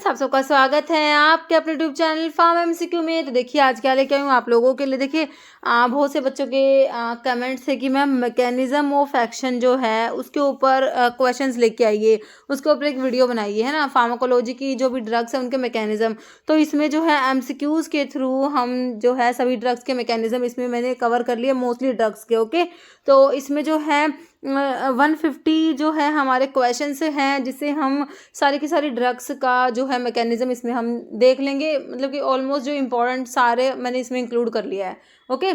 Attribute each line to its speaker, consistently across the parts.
Speaker 1: Friends, आप सबका स्वागत है आपके अपने यूट्यूब चैनल फार्म एमसीक्यू में। तो देखिए आज क्या लेके आई हूँ आप लोगों के लिए। देखिए बहुत से बच्चों के कमेंट्स है कि मैम मैकेनिज्म ऑफ एक्शन जो है उसके ऊपर क्वेश्चंस लेके आइए, उसके ऊपर एक वीडियो बनाइए, है ना। फार्माकोलॉजी की जो भी ड्रग्स है उनके मैकेनिज्म, तो इसमें जो है एमसीक्यूज के थ्रू हम जो है सभी ड्रग्स के मैकेनिज्म इसमें मैंने कवर कर लिए, मोस्टली ड्रग्स के। ओके, तो इसमें जो है 150 जो है हमारे क्वेश्चंस हैं, जिससे हम सारी की सारी ड्रग्स का जो है मैकेनिज्म इसमें हम देख लेंगे। मतलब कि ऑलमोस्ट जो इम्पोर्टेंट सारे मैंने इसमें इंक्लूड कर लिया है। ओके,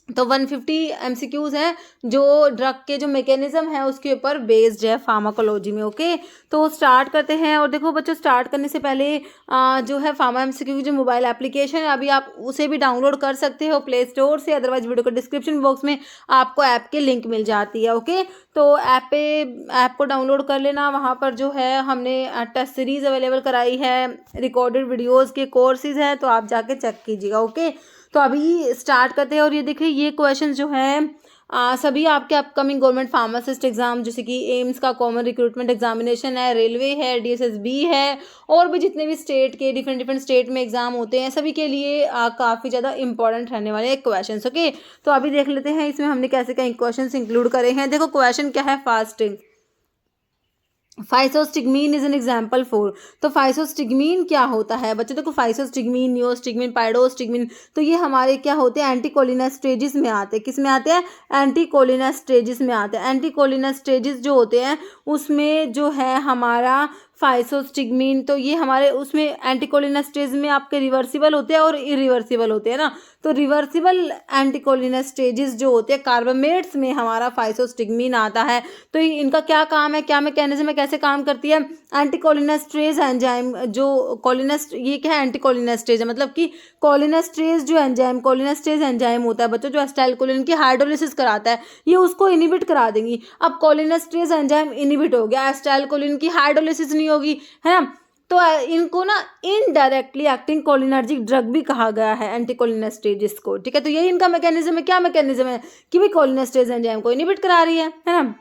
Speaker 1: तो 150 एमसीक्यूज हैं जो ड्रग के जो मैकेनिज्म है उसके ऊपर बेस्ड है फार्माकोलॉजी में। ओके, तो स्टार्ट करते हैं। और देखो बच्चों, स्टार्ट करने से पहले जो है फार्मा एमसीक्यू की जो मोबाइल एप्लीकेशन है अभी आप उसे भी डाउनलोड कर सकते हो प्ले स्टोर से, अदरवाइज वीडियो के डिस्क्रिप्शन बॉक्स में आपको ऐप की लिंक मिल जाती है। ओके, तो ऐप को डाउनलोड कर लेना। वहाँ पर जो है हमने टेस्ट सीरीज अवेलेबल कराई है, रिकॉर्डेड वीडियोज़ के कोर्सेज हैं, तो आप जाके चेक कीजिएगा। ओके, तो अभी स्टार्ट करते हैं। और ये देखिए ये क्वेश्चन जो है सभी आपके अपकमिंग गवर्नमेंट फार्मासिस्ट एग्जाम, जैसे कि एम्स का कॉमन रिक्रूटमेंट एग्जामिनेशन है, रेलवे है, डीएसएसबी है, और भी जितने भी स्टेट के डिफरेंट स्टेट में एग्जाम होते हैं सभी के लिए काफ़ी ज़्यादा इंपॉर्टेंट रहने वाले क्वेश्चन। ओके, तो अभी देख लेते हैं इसमें हमने कैसे क्या क्वेश्चन इंक्लूड करे हैं। देखो क्वेश्चन क्या है, fasting physostigmine is an example for. तो फाइसोस्टिग्मीन क्या होता है बच्चों? देखो फाइसोस्टिग्मीन, नियोस्टिग्मीन, पाइडोस्टिग्मीन, तो ये हमारे क्या होते हैं, एंटीकोलिनेस्टेजिस में आते हैं। किस में आते हैं? एंटीकोलिनेस्टेजिस में आते हैं। एंटीकोलिनेस्टेजिस जो होते हैं उसमें जो है हमारा फाइसोस्टिग्मीन, तो ये हमारे उसमें एंटीकोलिनेस्टेज में आपके रिवर्सिबल होते हैं और इरिवर्सिबल होते हैं ना। तो रिवर्सिबल एंटीकोलिनेस्टेजिस जो होते हैं कार्बामेट्स में हमारा फाइसोस्टिग्मीन आता है। तो इनका क्या काम है, क्या मैकेनिज्म है, कैसे काम करती है? एंटीकोलिनेस्ट्रेज एंजाइम जो कोलिनेस्ट, ये क्या है, एंटीकोलिनेस्ट्रेज है, मतलब कि कोलिनेस्ट्रेज जो एंजाइम, कोलिनेस्ट्रेज एंजाइम होता है बच्चों जो एसिटाइलकोलिन की हाइड्रोलिसिस कराता है, ये उसको इनिबिट करा देंगी। अब कोलिनेस्ट्रेज एंजाइम इनिबिट हो गया, एसिटाइलकोलिन की हाइड्रोलिसिस नहीं होगी, है ना। तो इनको ना इनडायरेक्टली एक्टिंग कोलिनर्जिक ड्रग भी कहा गया है, एंटीकोलिनेस्टेजिस को। ठीक है, तो यही इनका मैकेनिज्म है। क्या मैकेनिज्म है कि भाई कोलिनेस्टेज एंजाइम को इनिबिट करा रही है ना।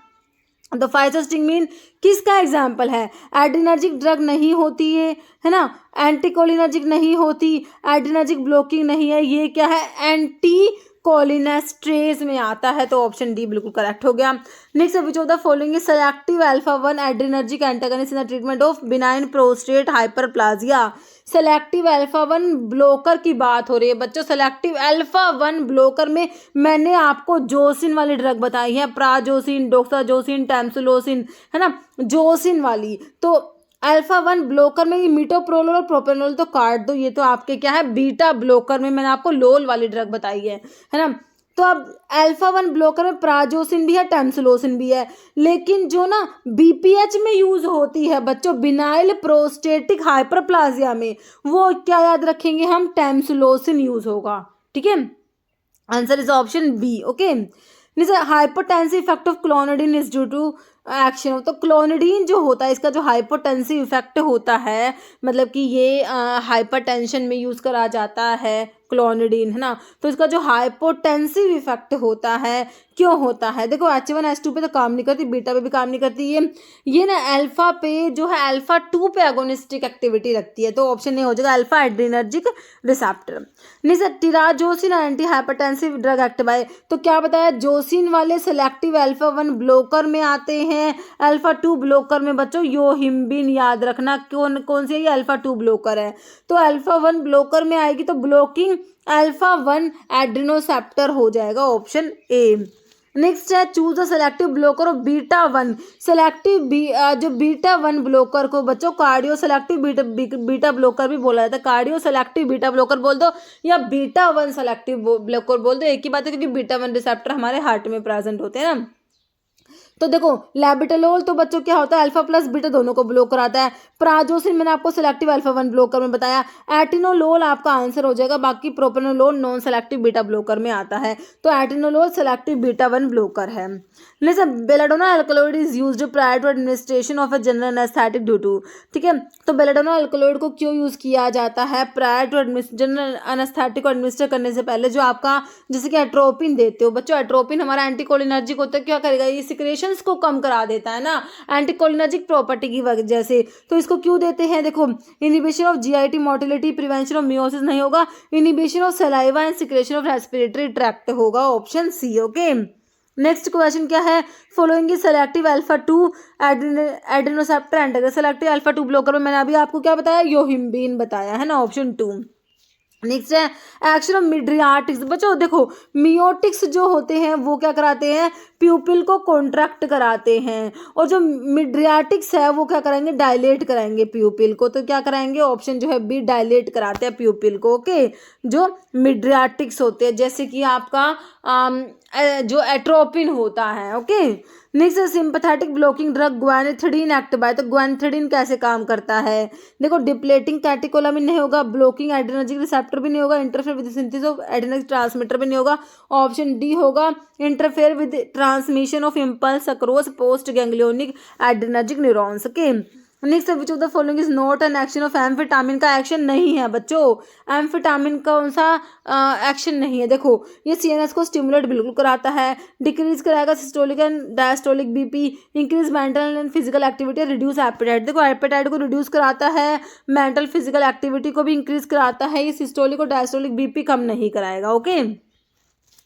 Speaker 1: तो फाइसोस्टिग्मीन किसका एग्जाम्पल है? एड्रीनर्जिक ड्रग नहीं होती है ना, एंटीकोलिनर्जिक नहीं होती, एड्रीनर्जिक ब्लॉकिंग नहीं है, ये क्या है, एंटी कोलिनेस्ट्रेज में आता है। तो ऑप्शन डी बिल्कुल करेक्ट हो गया। Next, which of the following is selective alpha 1 adrenergic antagonist in the treatment of benign prostate hyperplasia. Selective alpha 1 blocker की बात हो रही है बच्चों। सेलेक्टिव अल्फा 1 ब्लॉकर में मैंने आपको जोसिन वाली ड्रग बताई है, प्राजोसिन, डोक्साजोसिन, टैमसुलोसिन, है ना, जोसिन वाली। तो अल्फा 1 ब्लॉकर में ये मीटोप्रोलोल और प्रोपेनोल तो काट दो, ये तो आपके क्या है, बीटा ब्लॉकर में मैंने आपको लोल वाली ड्रग बताई है ना। तो अब अल्फा 1 ब्लॉकर में प्राजोसिन भी है, टैमसुलोसिन भी है, लेकिन जो ना बीपीएच में यूज होती है बच्चों, बिनाइल प्रोस्टेटिक हाइपरप्लाजिया में, वो क्या याद रखेंगे हम, टैमसुलोसिन यूज होगा। ठीक है, answer is option B. Okay, hypotensive effect of clonidine is due to action. तो क्लोनिडीन जो होता है इसका जो हाइपोटेंसिव इफेक्ट होता है, मतलब कि ये हाइपरटेंशन में यूज करा जाता है क्लोनिडीन, है ना। तो इसका जो हाइपोटेंसिव इफेक्ट होता है, क्यों होता है? देखो H1 H2 पे तो काम नहीं करती, बीटा पे भी काम नहीं करती, ये ना अल्फा पे जो है अल्फा 2 पे एगोनिस्टिक एक्टिविटी रखती है। तो ऑप्शन ए हो जाएगा अल्फा एड्रीनर्जिक रिसेप्टर। नहीं sir, terazosin anti hypertensive drug act by, तो क्या बताया, जोसिन वाले सेलेक्टिव अल्फा 1 ब्लॉकर में आते हैं, अल्फा 2 ब्लॉकर में बच्चों योहिम्बिन याद रखना। कौन सी है ये, अल्फा 2 ब्लॉकर है। तो अल्फा 1 ब्लॉकर में आएगी तो ब्लॉकिंग अल्फा 1 एड्रिनोसेप्टर हो जाएगा, ऑप्शन ए। नेक्स्ट है choose the selective blocker of beta 1। Selective जो बीटा 1 ब्लॉकर को बच्चों कार्डियो सेलेक्टिव बीटा ब्लॉकर भी बोला जाता है। कार्डियो सेलेक्टिव बीटा ब्लॉकर बोल दो या बीटा 1 सेलेक्टिव ब्लॉकर बोल दो, एक ही बात है, क्योंकि बीटा 1 रिसेप्टर हमारे हार्ट में प्रेजेंट होते हैं ना। तो देखो लैबिटलोल तो बच्चों क्या होता है, अल्फा प्लस बीटा दोनों को ब्लॉक कराता है। प्राजोसिन मैंने आपको सेलेक्टिव अल्फा 1 ब्लॉकर में बताया। एटिनोलोल आपका आंसर हो जाएगा, बाकी propranolol non selective beta blocker में आता है। तो एटिनोलोल सेलेक्टिव बीटा 1 ब्लॉकर है। Listen, belladonna alkaloid is used prior to administration of a general anaesthetic due to. ठीक है, तो बेलाडोना अल्कलॉइड को क्यों यूज किया जाता है प्रायर टू जनरल एनेस्थेटिक को एडमिनिस्टर करने से पहले? जो आपका जैसे कि एट्रोपिन देते हो बच्चों, एट्रोपिन हमारा एंटीकोलिनर्जिक होता है, क्या करेगा, ये सिक्रेशन सिक्रेशंस को कम करा देता है ना, एंटीकोलिनर्जिक प्रॉपर्टी की वजह से। तो इसको क्यों देते हैं, देखो inhibition of GIT motility, prevention of miosis नहीं होगा, inhibition of saliva and secretion of respiratory tract होगा, option C. Okay, next question क्या है, following is selective alpha 2 adrenoceptor antagonist. Selective alpha 2 blocker में मैंने अभी आपको क्या बताया, योहिम्बीन बताया है ना, ऑप्शन 2। नेक्स्ट है एक्शन ऑफ मिड्रियाटिक्स। बच्चों देखो मियोटिक्स जो होते हैं वो क्या कराते हैं, प्यूपिल को कॉन्ट्रैक्ट कराते हैं, और जो मिड्रियाटिक्स है वो क्या कराएंगे, डायलेट कराएंगे प्यूपिल को। तो क्या कराएंगे, ऑप्शन जो है बी, डायलेट कराते हैं प्यूपिल को। ओके, जो मिड्रियाटिक्स होते हैं, जैसे कि आपका जो एट्रोपिन होता है। Okay, next sympathetic blocking drug guanethidine act by. तो ग्वानिथिडीन कैसे काम करता है, देखो डिप्लेटिंग कैटेकोलामिन नहीं होगा, ब्लॉकिंग एड्रेनर्जिक रिसेप्टर भी नहीं होगा, interfere with synthesis of adrenergic transmitter भी नहीं होगा, ऑप्शन डी होगा, interfere with transmission of impulse across post ganglionic adrenergic neurons. Okay, next which of the following is not an action of amphetamine. का action नहीं है बच्चों, amphetamine कौन सा एक्शन नहीं है, देखो ये सीएनएस को स्टिमुलेट बिल्कुल कराता है, डिक्रीज कराएगा systolic and diastolic BP, increase mental and physical activity, reduce appetite. देखो एपेटाइट को रिड्यूस कराता है, मेंटल फिजिकल एक्टिविटी को भी इंक्रीज कराता है, ये सिस्टोलिक और डायस्टोलिक बीपी कम नहीं कराएगा। ओके,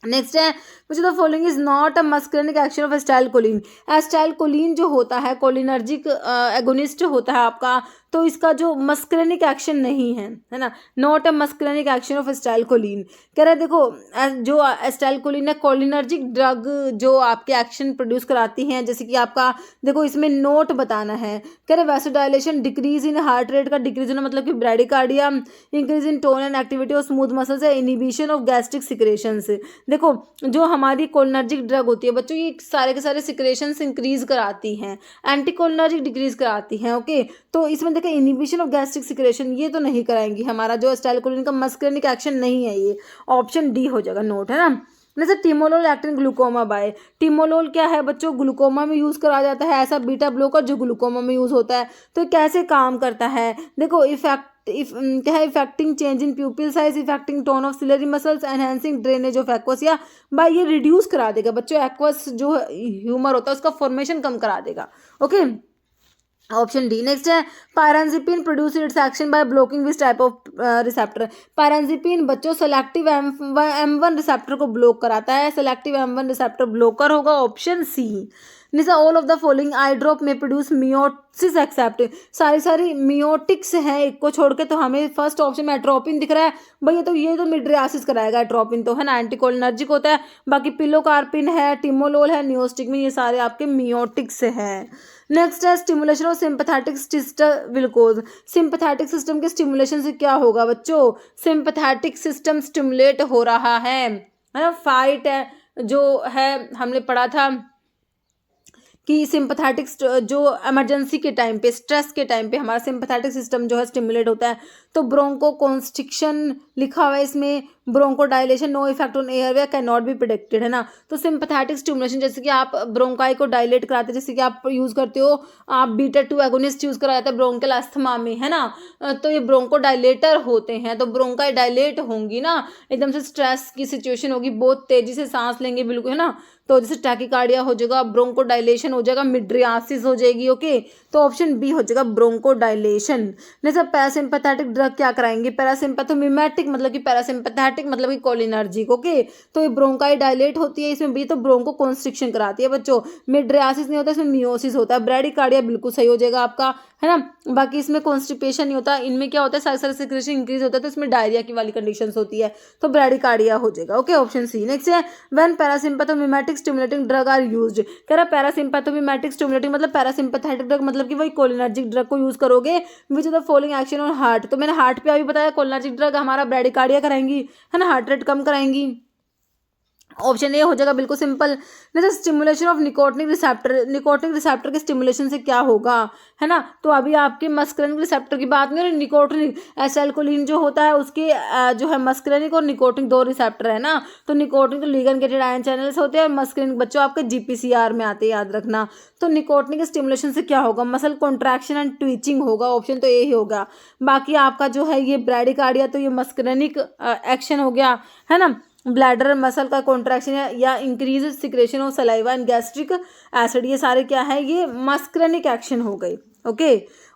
Speaker 1: नेक्स्ट है which of the following is not a muscarinic action of acetylcholine. Acetylcholine जो होता है कोलिनर्जिक एगोनिस्ट होता है आपका, तो इसका जो मस्करेनिक एक्शन नहीं है ना, not a muscarinic action of acetylcholine. कह रहे हैं देखो जो एस्टाइलकोलिन है कोलिनर्जिक ड्रग जो आपके एक्शन प्रोड्यूस कराती हैं, जैसे कि आपका देखो इसमें नोट बताना है, कह रहे vasodilation, decrease in heart rate का डिक्रीज होना मतलब कि bradycardia, increase in tone and activity of smooth muscles है, इनिबिशन ऑफ गैस्ट्रिक सिक्रेशंस। देखो जो हमारी कोलिनर्जिक ड्रग होती है बच्चों, ये सारे के सारे सिक्रेशंस इंक्रीज कराती हैं, एंटीकोलिनर्जिक डिक्रीज कराती हैं। ओके, तो इसमें देखो इनिबिशन ऑफ गैस्ट्रिक सिक्रेशन ये तो नहीं कराएंगी, हमारा जो एस्टाइलकोलिन का मस्करेनिक एक्शन नहीं है, ये ऑप्शन डी हो जाएगा, नोट है ना। जैसे timolol acting glaucoma by. Timolol क्या है बच्चों, ग्लूकोमा में यूज करा जाता है, ऐसा बीटा ब्लॉकर जो ग्लूकोमा में यूज होता है। तो कैसे काम करता है, देखो क्या है, affecting change in pupil size, affecting tone of ciliary muscles, enhancing drainage of aqueous. By ये रिड्यूस करा देगा बच्चों, एक्वस जो ह्यूमर होता है उसका फॉर्मेशन कम करा देगा। Okay, option D. नेक्स्ट है pirenzepine produce its action by blocking which type of receptor. Pirenzepine बच्चों सेलेक्टिव M1 रिसेप्टर को ब्लॉक कराता है, सेलेक्टिव M1 रिसेप्टर ब्लॉकर होगा, ऑप्शन सी। निशा all of the following eye drop में produce miosis except. सारी miotics हैं एक को छोड़ के, तो हमें फर्स्ट ऑप्शन में एट्रोपिन दिख रहा है भैया, तो ये तो मिड्रियासिस कराएगा एट्रोपिन, तो है ना एंटीकोलिनर्जिक होता है। बाकी पिलोकार्पिन है, टिमोलोल है, नियोस्टिगमिन, ये सारे आपके मियोटिक्स हैं। नेक्स्ट है stimulation of sympathetic system will cause. Sympathetic system के स्टिमुलेशन से क्या होगा बच्चों, सिंपैथेटिक सिस्टम स्टिमुलेट हो रहा है ना, फाइट है जो है हमने पढ़ा था कि सिंपैथेटिक जो इमरजेंसी के टाइम पे, स्ट्रेस के टाइम पे हमारा सिंपैथेटिक सिस्टम जो है स्टिमुलेट होता है। तो ब्रोंको कॉन्स्ट्रिक्शन लिखा हुआ है इसमें, bronchodilation no effect on airway cannot be predicted, है ना। तो सिंपैथेटिक स्टिमुलेशन जैसे कि आप ब्रोंकाई को डायलेट कराते हैं, जैसे कि आप यूज़ करते हो, आप बीटा 2 एगोनिस्ट यूज़ करा जाता है ब्रोंकल अस्थमा में, है ना। तो ये ब्रोंको डायलेटर होते हैं, तो ब्रोंकाई डायलेट होंगी ना, एकदम से स्ट्रेस की सिचुएशन होगी, बहुत तेजी से सांस लेंगे बिल्कुल, है ना, तो जैसे टैकीकार्डिया हो जाएगा, ब्रोंको डायलेशन हो जाएगा, मिड्रियासिस हो जाएगी। ओके, तो ऑप्शन बी हो जाएगा ब्रोंको डायलेशन। नहीं सर पैरासिम्पैथेटिक ड्रग क्या कराएंगे, पैरासिम्पैथोमिमेटिक मतलब कि पैरासिम्पैथेटिक मतलब कि कोलिनर्जिक। ओके, तो ये ब्रोंकाई डायलेट होती है, इसमें भी तो ब्रोंको कॉन्स्ट्रिक्शन कराती है बच्चों, मिड्रियासिस नहीं होता, इसमें मियोसिस होता है। ब्रैडिकार्डिया बिल्कुल सही हो जाएगा आपका, है ना। बाकी इसमें कॉन्स्टिपेशन नहीं होता, इनमें क्या होता है साइकिल सिक्रेशन इंक्रीज होता है, तो इसमें डायरिया की वाली कंडीशंस होती है, तो ब्रैडिकार्डिया हो जाएगा। Okay, option C. नेक्स्ट है when parasympathomimetic stimulating drug are used. कह रहा पैरासिम्पैथोमिमेटिक स्टिमुलेटिंग मतलब पैरासिम्पैथेटिक ड्रग मतलब कि वही कोलिनर्जिक ड्रग को यूज करोगे which of the following action on heart. तो मैंने हार्ट पे अभी बताया कोलिनर्जिक ड्रग हमारा ब्रैडिकार्डिया कराएंगी, है ना, हार्ट रेट कम कराएंगी, ऑप्शन ए हो जाएगा बिल्कुल सिंपल। जैसे stimulation of nicotinic receptor, nicotinic receptor के स्टिमुलेशन से क्या होगा, है ना। तो अभी आपके मस्करेनिक रिसेप्टर की बात नहीं हो रही, निकोटिनिक एसिटाइलकोलिन जो होता है उसके जो है मस्करेनिक और निकोटिनिक दो रिसेप्टर है ना। तो निकोटिनिक तो लिगैंड गेटेड आयन चैनल्स होते हैं और मस्करेनिक बच्चों आपके जीपीसीआर में आते हैं, याद रखना। तो निकोटिनिक स्टिमुलेशन से क्या होगा, मसल कॉन्ट्रैक्शन एंड ट्विचिंग होगा, ऑप्शन तो ए ही होगा। बाकी आपका जो है ये ब्रैडिकार्डिया तो ये मस्करेनिक एक्शन हो गया, है ना। ब्लैडर मसल का कॉन्ट्रैक्शन या increase secretion of saliva and gastric acid, ये सारे क्या है, ये मस्करेनिक एक्शन हो गई। ओके,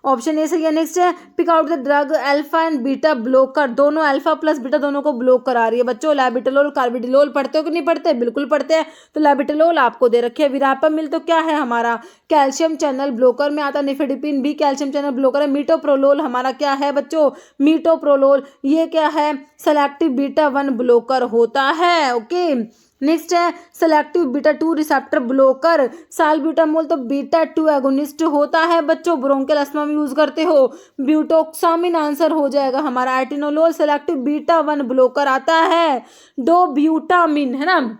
Speaker 1: ऑप्शन ए सही है। नेक्स्ट है pick out the drug alpha and beta blocker, दोनों अल्फा प्लस बीटा दोनों को ब्लॉक करा रही है। बच्चों लैबिटोलोल कार्बिडिलोल पढ़ते हो कि नहीं पढ़ते? बिल्कुल पढ़ते हैं। तो लैबिटोलोल आपको दे रखे है। विरापामिल तो क्या है हमारा कैल्शियम चैनल ब्लोकर में आता है। निफेडिपिन भी कैल्शियम चैनल ब्लोकर है। मीटोप्रोलोल हमारा क्या है बच्चों? मीटोप्रोलोल, ये क्या है? सेलेक्टिव बीटा 1 ब्लोकर होता है। ओके, नेक्स्ट है selective beta 2 receptor blocker. Salbutamol तो बीटा 2 एगोनिस्ट होता है बच्चों, ब्रोंकियल अस्थमा में यूज करते हो। ब्यूटोक्सामिन आंसर हो जाएगा हमारा। एटिनोलोल सेलेक्टिव बीटा 1 ब्लोकर आता है। दो ब्यूटामिन है ना,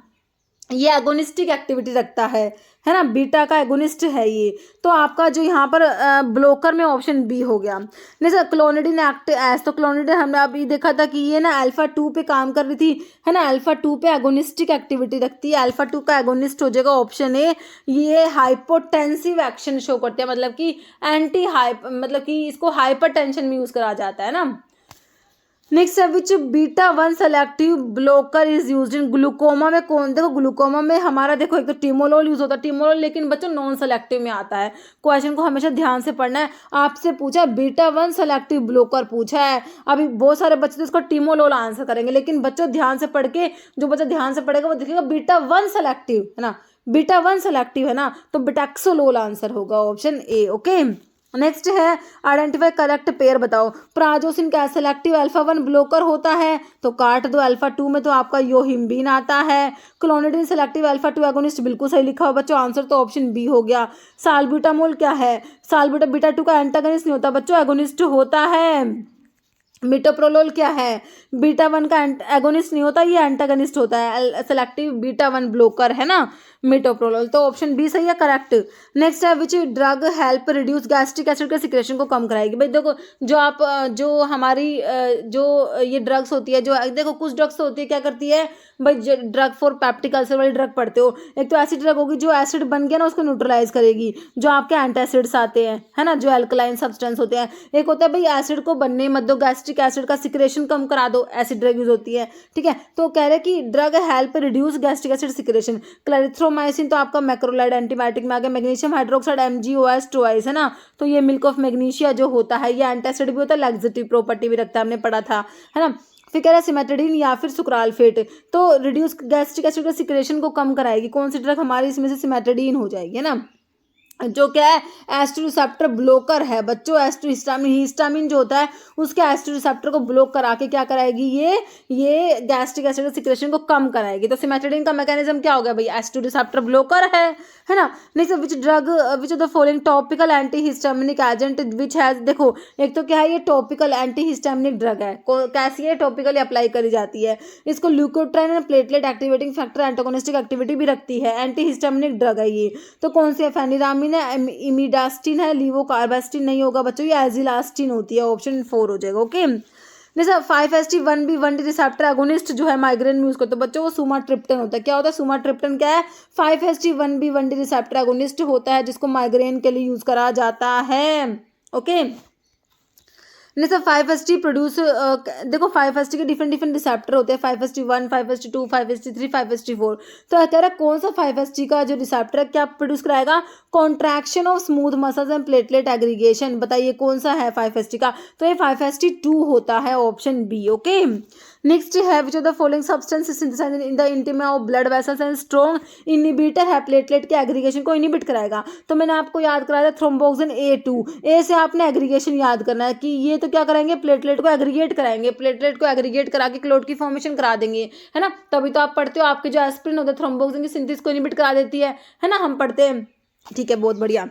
Speaker 1: ये एगोनिस्टिक एक्टिविटी रखता है ना, बीटा का एगोनिस्ट है ये। तो आपका जो यहाँ पर ब्लोकर में ऑप्शन बी हो गया। जैसे क्लोनिडिन एक्ट एस, तो क्लोनिडिन हमने अभी देखा था कि ये ना अल्फा 2 पे काम कर रही थी, है ना, अल्फा 2 पे एगोनिस्टिक एक्टिविटी रखती है। अल्फा 2 का एगोनिस्ट हो जाएगा ऑप्शन ए। ये हाइपोटेंसिव एक्शन शो करते हैं, मतलब कि मतलब कि इसको हाइपर टेंशन में यूज करा जाता है ना। नेक्स्ट है which beta 1 selective blocker is used in glaucoma में कौन? देखो ग्लूकोमा में हमारा देखो एक तो टिमोलोल यूज होता है, टिमोलोल लेकिन बच्चों नॉन सेलेक्टिव में आता है। क्वेश्चन को हमेशा ध्यान से पढ़ना है। आपसे पूछा बीटा 1 सेलेक्टिव ब्लोकर पूछा है, अभी बहुत सारे बच्चे तो इसको टिमोलोल आंसर करेंगे, लेकिन बच्चों ध्यान से पढ़ के, जो बच्चा ध्यान से पढ़ेगा वो देखेगा बीटा 1 सेलेक्टिव है ना, बीटा 1 सेलेक्टिव है ना, तो बिटैक्सोलोल आंसर होगा ऑप्शन ए। ओके, नेक्स्ट है आइडेंटिफाई करेक्ट पेयर बताओ। प्राजोसिन का सेलेक्टिव अल्फा 1 ब्लोकर होता है, तो काट दो। अल्फा 2 में तो आपका योहिम्बिन आता है। क्लोनिडिन सेलेक्टिव अल्फा 2 एगोनिस्ट, बिल्कुल सही लिखा हो बच्चों, आंसर तो ऑप्शन बी हो गया। साल्ब्यूटामोल क्या है? साल्ब्यूटा बीटा 2 का एंटागनिस्ट नहीं होता बच्चों, एगोनिस्ट होता है। मीटोप्रोलोल क्या है? बीटा 1 का एगोनिस्ट नहीं होता, ये एंटागनिस्ट होता है। सेलेक्टिव बीटा 1 ब्लोकर है ना मीटोप्रोलोल, तो ऑप्शन बी सही है करेक्ट। नेक्स्ट है which drug help reduce gastric acid के सिक्रेशन को कम कराएगी। भाई देखो जो हमारी जो ये ड्रग्स होती है, जो देखो कुछ ड्रग्स होती है क्या करती है भाई, ड्रग फॉर पैप्टिक अल्सर वाली ड्रग पढ़ते हो, एक तो ऐसी ड्रग होगी जो एसिड बन गया ना उसको न्यूट्रलाइज करेगी, जो आपके एंटासिड्स आते हैं है ना, जो एल्कलाइन सब्सटेंस होते हैं। एक होता है भाई एसिड को बनने मत दो, गैस्ट्रिक एसिड का सिक्रेशन कम करा दो, एसिड ड्रग यूज होती है। ठीक है, तो कह रहे कि drug help reduce gastric acid secretion. Clarithromycin तो आपका मैक्रोलाइड एंटीबायोटिक में आ गया। मैग्नीशियम हाइड्रोक्साइड MgOS ट्वाइस है ना, तो ये मिल्क ऑफ मैग्नीशिया जो होता है, ये एंटासिड भी होता है, लैक्सेटिव प्रॉपर्टी भी रखता है, हमने पढ़ा था है ना। फिर कह रहा है सिमेट्रिडिन या फिर सुक्राल्फेट, तो रिड्यूस गैस्ट्रिक एसिड का सिक्रेशन को कम कराएगी। कौन सी ड्रग हमारी इसमें से सिमेट्रिडिन हो जाएगी है ना, जो क्या है एस्ट्रो रिसेप्टर ब्लोकर है बच्चों। एस्ट्रो हिस्टामिन जो होता है उसके एस्ट्रो रिसेप्टर को ब्लॉक करा के क्या कराएगी, ये गैस्ट्रिक एसिड सिक्रेशन को कम कराएगी। तो सिमेट्रिडिन का मैकेनिज्म क्या हो गया भाई, एस्ट्रो रिसेप्टर ब्लोकर है ना। Next which drug which of the following topical anti histaminic agent which has, देखो एक तो क्या है ये टॉपिकल एंटी हिस्टामिनिक ड्रग है, कैसी है, टॉपिकली अप्लाई करी जाती है। इसको leukotriene and platelet activating factor antagonistic activity भी रखती है, एंटी हिस्टामिनिक ड्रग है ये। तो कौन सी है, फेनिरामिन है, इमिडास्टिन है, लीवोकार्बास्टिन नहीं होगा बच्चों, ये एजिलास्टिन होती है, ऑप्शन 4 हो जाएगा। ओके, जैसे 5-HT1B1D रिसेप्टर एगोनिस्ट जो है माइग्रेन में यूज करते हैं बच्चों, वो सुमाट्रिप्टन होता है। क्या होता है सुमाट्रिप्टन, क्या है 5-HT1B1D रिसेप्टर एगोनिस्ट होता है, जिसको माइग्रेन के लिए यूज करा जाता है। ओके, नहीं सर 5HT प्रोड्यूस, देखो 5HT के डिफरेंट रिसेप्टर होते हैं, 5HT1, 5HT2, 5HT3, 5HT4। तो कह रहा है कौन सा 5HT का जो रिसेप्टर है क्या प्रोड्यूस कराएगा, contraction of smooth muscles and platelet aggregation. बताइए कौन सा है 5HT का, तो ये 5HT2 होता है, ऑप्शन बी। ओके, नेक्स्ट है which of the following substance synthesised in the intima of blood vessels and strong inhibitor है, प्लेटलेट के एग्रीगेशन को इनिबिट कराएगा। तो मैंने आपको याद कराया था थ्रोम्बोक्सिन A2, ए से आपने एग्रीगेशन याद करना है कि ये तो क्या करेंगे, प्लेटलेट को एग्रीगेट कराएंगे, प्लेटलेट को एग्रीगेट करा के क्लोट की फॉर्मेशन करा देंगे है ना। तभी तो आप पढ़ते हो, आपके जो एस्पिरिन होता है थ्रोम्बोक्सिन की सिंथेसिस को इनिबिट करा देती है ना, हम पढ़ते हैं। ठीक है, बहुत बढ़िया।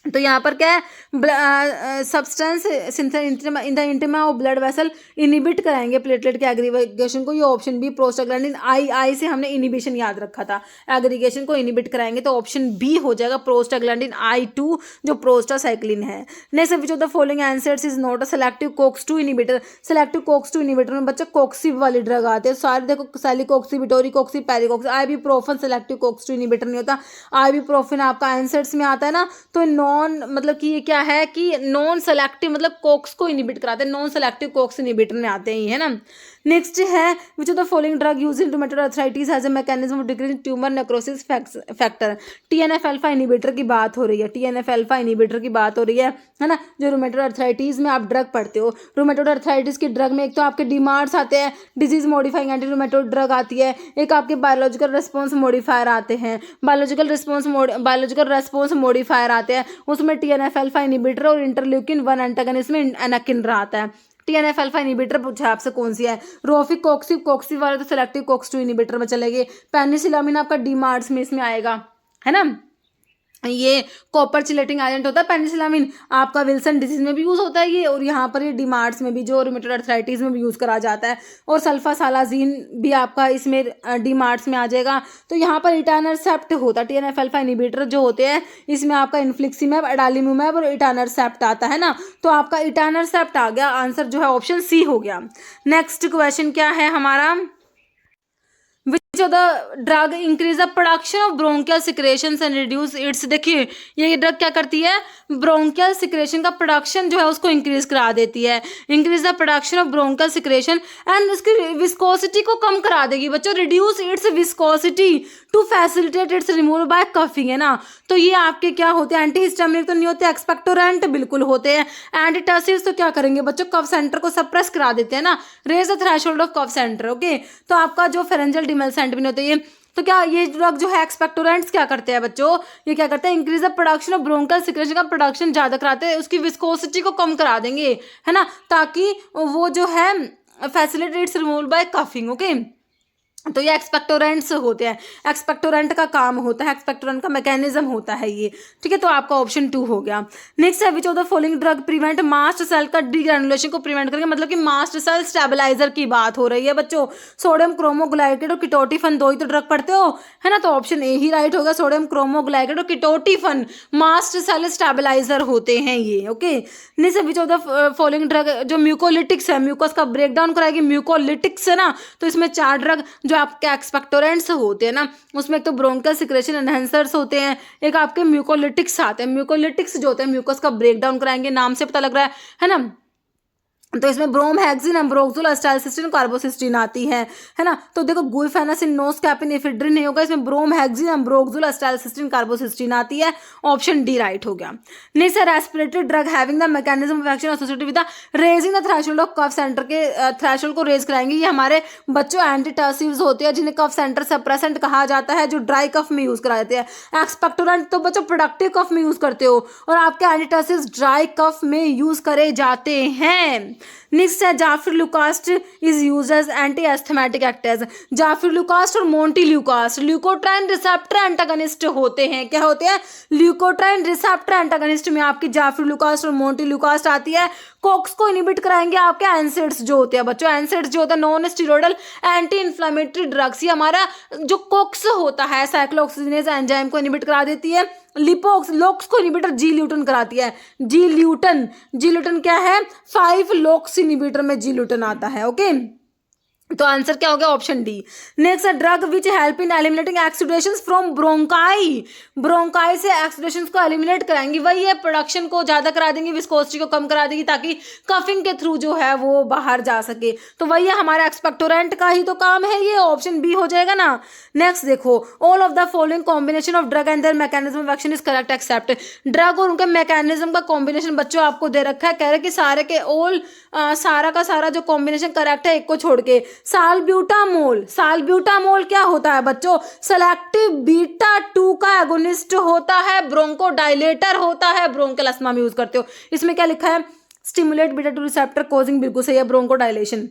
Speaker 1: तो यहाँ पर क्या है, substance in the intima of blood vessel inhibit कराएंगे प्लेटलेट के एग्रीगेशन को, ये ऑप्शन बी। प्रोस्टाग्लैंडिन आई से हमने इनिबिशन याद रखा था, एग्रीगेशन को इनिबिट कराएंगे, तो ऑप्शन बी हो जाएगा प्रोस्टाग्लैंडिन I2 जो प्रोस्टासाइक्लिन है। Next which of the following answers is not a selective COX-2 inhibitor. Selective COX-2 inhibitor में बच्चा कोक्सिब वाली ड्रग आते हैं सारे, देखो सैलिकोक्सी, विटोरिकोक्सी, पेरिकोक्सी। आइबुप्रोफेन सेलेक्टिव COX-2 इनिबिटर नहीं होता, आइबुप्रोफेन आपका आंसर्स में आता है ना, तो नॉन मतलब कि ये क्या है कि नॉन सेलेक्टिव मतलब कोक्स को इनिबिट कराते हैं, नॉन सेलेक्टिव कोक्स इनिबिटर में आते हैं ये, है ना। नेक्स्ट है which of the following drug use in rheumatoid arthritis has a mechanism of decreasing tumour necrosis factor. TNF alpha inhibitor की बात हो रही है, टीएनएफ अल्फा इनिबिटर की बात हो रही है ना। जो रूमेटॉइड आर्थराइटिस में आप ड्रग पढ़ते हो, रूमेटॉइड आर्थराइटिस की ड्रग में एक तो आपके डीमार्ट्स आते हैं, disease modifying anti rheumatoid drug आती है, एक आपके बायोलॉजिकल रेस्पॉन्स मॉडिफायर आते हैं, बायोलॉजिकल रेस्पॉन्स मॉडिफायर आते हैं, उसमें टीएनएफ अल्फा इनिबिटर और इंटरल्यूकिन 1 एंटागनिस्ट में एनाकिंड्रा आता है। टीएनएफ अल्फा इनिबिटर पूछा आपसे कौन सी है, रोफिक कोक्सी वाले तो सेलेक्टिव कोक्स 2 इनिबिटर में चलेंगे, पेनिसिलामिन आपका डीमार्ट्स में इसमें आएगा, है ना। ये कॉपर चिलेटिंग एजेंट होता है पेनिसिलामिन, आपका विल्सन डिजीज में भी यूज होता है ये, और यहाँ पर ये डीमार्ट्स में भी जो रूमेटॉइड आर्थराइटिस में भी यूज करा जाता है, और सल्फासालाजीन भी आपका इसमें डीमार्ट्स में आ जाएगा। तो यहाँ पर इटानरसेप्ट होता है, टीएनएफ अल्फा इनिबिटर जो होते हैं इसमें आपका इन्फ्लिक्सिमैब, अडालिम्यूमैब और इटानरसेप्ट आता है ना। तो आपका इटानरसेप्ट आ गया, आंसर जो है ऑप्शन सी हो गया। नेक्स्ट क्वेश्चन क्या है हमारा, विच of the drug increase the production of bronchial secretions and reduce it's. देखिए ये ड्रग क्या करती है, ब्रोंकियल सिक्रेशन का प्रोडक्शन जो है उसको इंक्रीज करा देती है, increase the production of bronchial secretion and उसकी विस्कोसिटी को कम करा देगी बच्चों, reduce its viscosity to facilitate its removal by coughing, है ना। तो ये आपके क्या होते हैं, एंटीहिस्टामिनिक तो नहीं होते, एक्सपेक्टोरेंट बिल्कुल होते हैं। एंटीटसिव्स तो क्या करेंगे बच्चों, कफ सेंटर को सप्रेस करा देते हैं ना, raise the threshold of cough centre, okay. तो आपका जो फेरेंजियल डिमल्सेंट भी नहीं होते ये, तो क्या ये ड्रग जो है एक्सपेक्टोरेंट्स क्या करते हैं बच्चों, ये क्या करते हैं, increase the production of bronchial secretion का प्रोडक्शन ज्यादा कराते हैं, उसकी विस्कोसिटी को कम करा देंगे, है ना, ताकि वो जो है facilitates removal by coughing, okay. तो ये एक्सपेक्टोरेंट्स होते हैं, एक्सपेक्टोरेंट का काम होता है, एक्सपेक्टोरेंट का मैकेनिज्म होता है ये, ठीक है। तो आपका ऑप्शन 2 हो गया। नेक्स्ट है which of the following drug prevent mast cell का डीग्रेनुलेशन को प्रिवेंट करके, मतलब कि मास्ट सेल स्टेबलाइजर की बात हो रही है बच्चों। सोडियम क्रोमोग्लाइकेट और किटोटिफन दो ही तो ड्रग पढ़ते हो, है ना। तो ऑप्शन ए ही राइट होगा, सोडियम क्रोमोग्लाइकेट और किटोटिफन मास्ट सेल स्टेबलाइजर होते हैं ये, okay. Next which of the following drug जो म्यूकोलिटिक्स है, म्यूकस का ब्रेकडाउन कराएगी, म्यूकोलिटिक्स है ना। तो इसमें 4 ड्रग जो आपके एक्सपेक्टोरेंट्स होते हैं ना, उसमें एक तो ब्रोंकियल सिक्रेशन एनहांसर्स होते हैं, एक आपके म्यूकोलिटिक्स आते हैं। म्यूकोलिटिक्स जो होते हैं म्यूकस का ब्रेकडाउन कराएंगे, नाम से पता लग रहा है ना। तो इसमें ब्रोमहेक्सिन, एम्ब्रोक्सोल, एस्टाइलसिस्टीन, कार्बोसिस्टीन आती है ना। तो देखो गुइफेनासिन, नोस्कैपिन, एफिड्रिन नहीं होगा, इसमें ब्रोमहेक्सिन, एम्ब्रोक्सोल, एस्टाइलसिस्टीन, कार्बोसिस्टीन आती है, ऑप्शन डी राइट हो गया। नेक्स्ट है respiratory drug having the mechanism of action associated with the raising the threshold of cough centre के थ्रेशोल्ड को रेज कराएंगे। ये हमारे बच्चों एंटीटसिव्स होते हैं जिन्हें कफ सेंटर सप्रेसेंट कहा जाता है, जो ड्राई कफ में यूज करा देते हैं। एक्सपेक्टोरेंट तो बच्चों प्रोडक्टिव कफ में यूज करते हो, और आपके एंटीटसिव्स ड्राई कफ में यूज करे जाते हैं। नेक्स्ट है zafirlukast is used as anti asthmatic actors. Zafirlukast और मोंटील्यूकास्ट ल्यूकोट्राइन रिसेप्टर एंटागनिस्ट होते हैं, क्या होते हैं, ल्यूकोट्राइन रिसेप्टर एंटागनिस्ट में आपकी जाफिरलुकास्ट और मोंटील्यूकास्ट आती है। कोक्स को इनिबिट कराएंगे आपके एनसेड्स जो होते हैं बच्चों, एनसेड्स जो होता है non steroidal anti inflammatory drugs. ये हमारा जो कोक्स होता है साइक्लोऑक्सीजिनेज एंजाइम को इनिबिट करा देती है। लिपोक्स लोक्स को इनिबिटर जी ल्यूटन कराती है, जी ल्यूटन क्या है, 5 लोक्स इनिबिटर में जी ल्यूटन आता है, ओके। तो आंसर क्या हो गया, option D. Next drug which help in eliminating exudations from bronchi, bronchi से एक्सुडेशंस को एलिमिनेट कराएंगी, वही है प्रोडक्शन को ज्यादा करा देंगी, विस्कोसिटी को कम करा देगी, ताकि कफिंग के थ्रू जो है वो बाहर जा सके। तो वही है हमारा एक्सपेक्टोरेंट का ही तो काम है, ये ऑप्शन बी हो जाएगा ना। नेक्स्ट देखो, all of the following combination of drug and their mechanism of action is correct except. Drug और उनके मैकेनिज्म का कॉम्बिनेशन बच्चों आपको दे रखा है, कह रहे कि सारे के ऑल सारा का सारा जो कॉम्बिनेशन करेक्ट है, एक को छोड़ के। साल्ब्यूटामोल क्या होता है बच्चों, सेलेक्टिव बीटा 2 का एगोनिस्ट होता है, ब्रोंकोडाइलेटर होता है, ब्रोंकियल अस्थमा में यूज करते हो। इसमें क्या लिखा है, स्टिमुलेट बीटा 2 रिसेप्टर कॉजिंग, बिल्कुल सही है, ब्रोंकोडाइलेशन।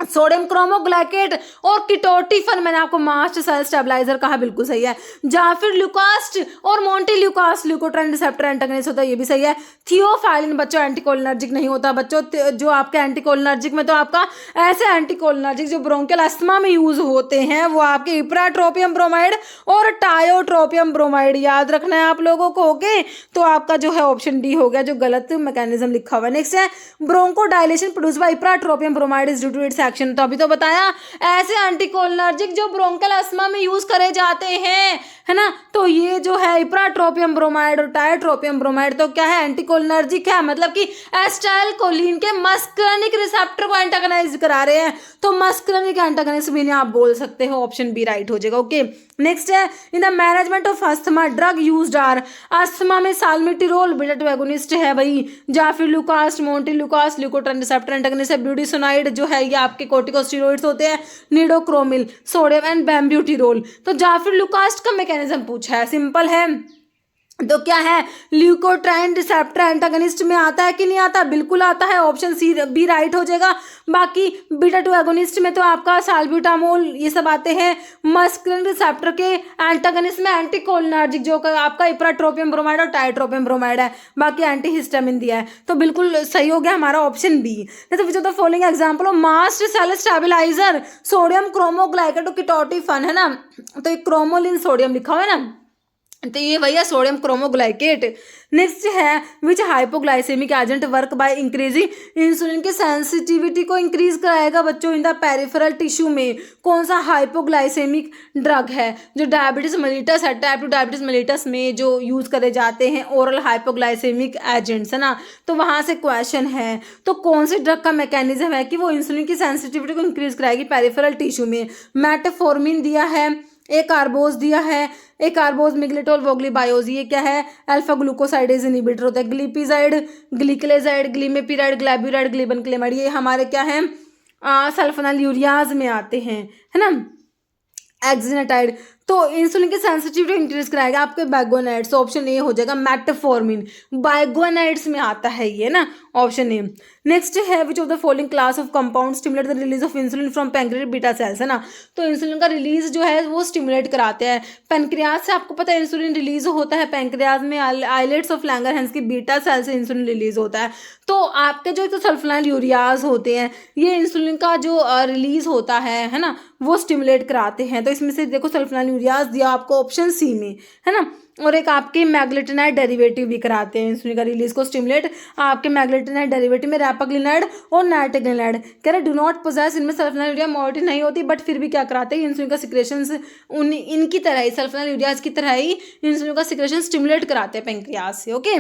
Speaker 1: सोडियम क्रोमोग्लाइकेट और किटोटिफन मैंने आपको मास्ट सेल स्टेबलाइजर कहा, बिल्कुल सही है। जाफिरलुकास्ट और मोंटील्यूकास्ट ल्यूकोट्राइन रिसेप्टर एंटागनिस्ट होता है, ये भी सही है। थियोफाइलिन बच्चों एंटीकोलिनर्जिक नहीं होता बच्चों, जो आपके एंटीकोलिनर्जिक में तो आपका ऐसे एंटीकोलिनर्जिक जो ब्रोंकियल अस्थमा में यूज होते हैं वो आपके इप्राट्रोपियम ब्रोमाइड और टायोट्रोपियम ब्रोमाइड, याद रखना है आप लोगों को, ओके। तो आपका जो है ऑप्शन डी हो गया, जो गलत मैकेनिज्म लिखा हुआ है। नेक्स्ट है bronchodilation produced by ipratropium bromide is due to its action. तो अभी तो बताया ऐसे एंटीकोलिनर्जिक जो ब्रोंकल अस्थमा में यूज करे जाते हैं, है ना। तो ये जो है इप्राट्रोपियम ब्रोमाइड और टाइट्रोपियम ब्रोमाइड तो क्या है, एंटीकोलिनर्जिक है, मतलब कि एसिटाइलकोलिन के मस्करनिक रिसेप्टर को एंटागनाइज करा रहे हैं। तो मस्करनिक एंटागनिस्ट भी आप बोल सकते हो, ऑप्शन बी राइट हो जाएगा। ओके, नेक्स्ट है in the management of asthma drug used are, asthma में साल्मिटिरोल बीटा 2 एगोनिस्ट है भाई, zafirlukast, montelukast, leukotriene receptor antagonist है, ब्यूटिसोनाइड जो है ये आपके कोर्टिकोस्टेरॉइड्स होते हैं, निडोक्रोमिल, सोडियम एंड बेम्ब्यूटिरोल। तो जाफिलुकास्ट का मैकेनिज्म पूछा है, सिंपल है, तो क्या है ल्यूकोट्राइन रिसेप्टर एंटागनिस्ट में आता है कि नहीं आता, बिल्कुल आता है, ऑप्शन सी बी राइट हो जाएगा। बाकी बीटा 2 एगोनिस्ट में तो आपका साल्ब्यूटामोल ये सब आते हैं, मस्करिन रिसेप्टर के एंटागनिस्ट में एंटीकोलिनर्जिक जो आपका इप्राट्रोपियम ब्रोमाइड और टाइट्रोपियम ब्रोमाइड है, बाकी एंटीहिस्टामिन दिया है, तो बिल्कुल सही हो गया हमारा ऑप्शन बी। तो which of the following example of mast cell stabiliser, sodium cromoglycate ketotifen है ना, तो ये क्रोमोलिन सोडियम लिखा हुआ है ना, तो ये भैया सोडियम क्रोमोग्लाइकेट। नेक्स्ट है which hypoglycaemic agent work by increasing insulin के सेंसिटिविटी को इंक्रीज कराएगा बच्चों इन द पेरिफेरल टिश्यू में, कौन सा हाइपोग्लाइसेमिक ड्रग है जो डायबिटीज मेलिटस है, टाइप 2 डायबिटीज मेलिटस में जो यूज करे जाते हैं ओरल हाइपोग्लाइसेमिक एजेंट्स, है ना। तो वहां से क्वेश्चन है, तो कौन से ड्रग का मैकेनिज्म है कि वो इंसुलिन की सेंसिटिविटी को इंक्रीज कराएगी पेरिफेरल टिश्यू में, मेटाफॉर्मिन दिया है, एक कार्बोज दिया है, एक कार्बोज मिग्लेटोल वोग्लीबायोज, ये क्या है अल्फा ग्लूकोसाइडेज इनहिबिटर होता है, ग्लिपिजाइड, ग्लिकलेजाइड, ग्लिमेपिराइड, ग्लैब्यूराइड, ग्लिबनक्लेमाइड, ये हमारे क्या है सल्फोनाइल यूरियाज में आते हैं, है ना। एक्जिनाटाइड, तो इंसुलिन की सेंसिटिविटी इंक्रीज कराएगा आपके बाइगोनाइड्स, ऑप्शन ए हो जाएगा मेटाफॉर्मिन, बाइगोनाइड्स में आता है ये ना, ऑप्शन ए। नेक्स्ट है which of the following class of compound stimulate the release of insulin from pancreatic beta cells, है ना। तो इंसुलिन का रिलीज जो है वो स्टिमुलेट कराते हैं पैंक्रियाज से, आपको पता है इंसुलिन रिलीज होता है पैंक्रियाज में, आइलेट्स ऑफ लैंगरहैंस की बीटा सेल से इंसुलिन रिलीज होता है। तो आपके जो तो सल्फोनाइल यूरियाज होते हैं ये इंसुलिन का जो रिलीज होता है ना, वो स्टिमुलेट कराते हैं। तो इसमें से देखो सल्फोनाइल यूरियाज दिया आपको ऑप्शन सी में, है ना। और एक आपके मैग्लेटिनाइड डेरिवेटिव भी कराते हैं इंसुलिन का रिलीज को स्टिमुलेट, आपके मैग्लेटिनाइड डेरिवेटिव में रैपाग्लिनाइड और नाइट्रोग्लिनाइड, कह रहे डू नॉट पोजेस, इनमें सल्फोनाइल यूरिया मोइटी नहीं होती, बट फिर भी क्या कराते हैं इंसुलिन का सिक्रेशन इनकी तरह ही, सल्फोनाइल यूरियाज की तरह ही इंसुलिन का सिक्रेशन स्टिमुलेट कराते हैं पैंक्रियाज से। ओके,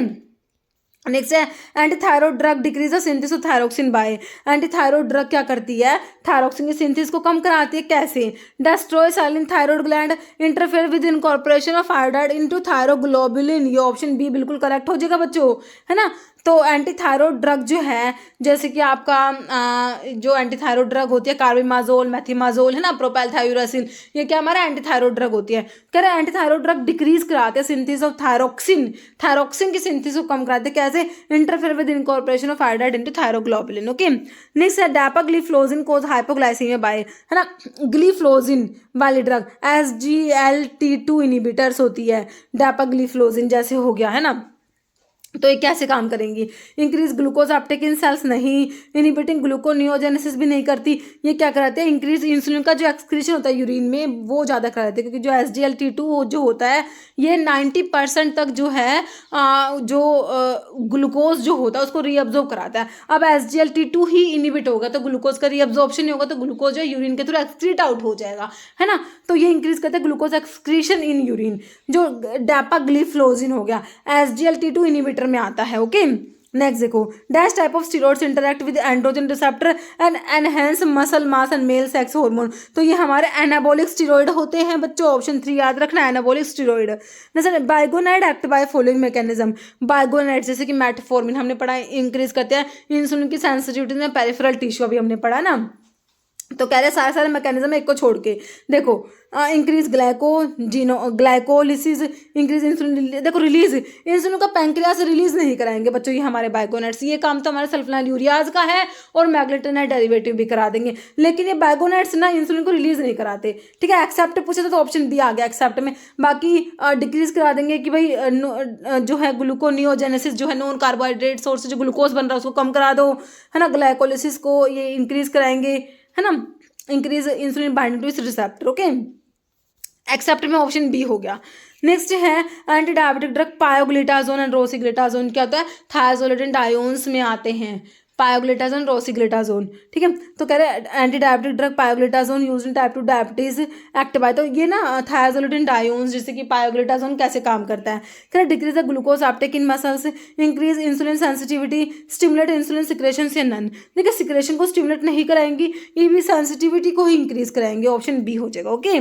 Speaker 1: नेक्स्ट है antithyroid drug decrease the synthesis of thyroxine by, antithyroid drug क्या करती है थायरोक्सिन की सिंथेसिस को कम कराती है, कैसे, destroy cell in thyroid gland, interfere with incorporation of iodide into thyroglobulin, ये ऑप्शन बी बिल्कुल करेक्ट हो जाएगा बच्चों, है ना। तो एंटीथायरॉइड ड्रग जो है जैसे कि आपका जो एंटीथायरॉइड ड्रग होती है कार्बिमाजोल, मेथिमाजोल, है ना, प्रोपेलथायोरेसिल, ये क्या हमारा एंटीथायरॉइड ड्रग होती है। कह रहे एंटीथायरॉइड ड्रग डिक्रीज कराते हैं सिंथेसिस ऑफ थायरोक्सिन, थायरोक्सिन की सिंथेसिस को कम कराते हैं, कैसे, interfere with incorporation of iodide into thyroglobulin. Okay, next है डापाग्लिफ्लोजिन कोज हाइपोग्लाइसीमिया बाय, है ना, ग्लिफ्लोजिन वाली ड्रग SGLT2 इनहिबिटर्स होती है, डापाग्लिफ्लोजिन जैसे हो गया, है ना। तो ये कैसे काम करेंगी, इंक्रीज ग्लूकोज अपटेक इन सेल्स नहीं, इनहिबिटिंग ग्लूकोनियोजेनेसिस भी नहीं करती, ये क्या कराते हैं इंक्रीज इंसुलिन का जो एक्सक्रीशन होता है यूरिन में वो ज़्यादा कराते हैं, क्योंकि जो SGLT2 जो होता है ये 90% तक जो है जो ग्लूकोज जो होता है उसको रीअब्जॉर्ब कराता है। अब SGLT2 ही इनहिबिट होगा तो ग्लूकोज का रीअब्जॉर्प्शन नहीं होगा, तो ग्लूकोज जो यूरिन के थ्रू एक्सक्रीट आउट हो जाएगा, है ना। तो ये इंक्रीज करता है ग्लूकोज एक्सक्रीशन इन यूरिन, जो डापाग्लिफ्लोजिन हो गया SGLT2 इनहिबिटर में आता है। ओके, नेक्स्ट देखो dash type of steroids interact with androgen receptor and enhance muscle mass and male sex hormone, तो ये हमारे एनाबॉलिक स्टीरॉइड होते हैं बच्चों, ऑप्शन 3 याद रखना, एनाबॉलिक स्टीरॉइड। जैसे बाइगोनाइड एक्ट बाय फॉलोइंग मैकेनिज्म, बाइगोनाइड जैसे कि मेटफॉर्मिन हमने पढ़ा इंक्रीज करते हैं इंसुलिन की सेंसिटिविटी में पेरिफेरल टिश्यू, अभी हमने पढ़ा ना। तो कह रहे सारे मैकेनिज्म एक को छोड़ के देखो इंक्रीज ग्लाइकोलिसिस, इंक्रीज इंसुलिन, देखो रिलीज इंसुलिन का पैंक्रियाज रिलीज नहीं कराएंगे बच्चों ये हमारे बाइगोनाइड्स, ये काम तो हमारे सल्फोनाइल यूरियाज का है और मैग्लेटिनाइड डेरिवेटिव भी करा देंगे, लेकिन ये बाइगोनाइड्स ना इंसुलिन को रिलीज नहीं कराते। ठीक है, एक्सेप्ट पूछे तो ऑप्शन बी आ गया एक्सेप्ट में, बाकी डिक्रीज करा देंगे कि भाई जो है ग्लूकोनियोजेनेसिस जो है नॉन कार्बोहाइड्रेट सोर्स से जो ग्लूकोज बन रहा है उसको कम करा दो, है ना, ग्लाइकोलिसिस को ये इंक्रीज कराएंगे, है ना, इंक्रीज इंसुलिन बाइंडिंग टू इस रिसेप्टर। ओके, एक्सेप्ट में ऑप्शन बी हो गया। नेक्स्ट है anti diabetic drug pioglitazone and rosiglitazone, क्या होता है थायाजोलिडेंट आयोन्स में आते हैं, पायोग्लिटाजोन, रोसिग्लिटाजोन। ठीक है, तो कह रहे हैं anti diabetic drug pioglitazone used in type 2 diabetes act by, तो ये ना थायाजोलिडिन डायोन्स जैसे कि पायोग्लिटाजोन कैसे काम करता है। कह रहे decrease the glucose uptake in muscles, increase insulin sensitivity, stimulate insulin secretion से नन। देखिए सिक्रेशन को स्टिमुलेट नहीं कराएंगी, ये भी सेंसिटिविटी को ही इंक्रीज कराएंगे, ऑप्शन बी हो जाएगा। ओके,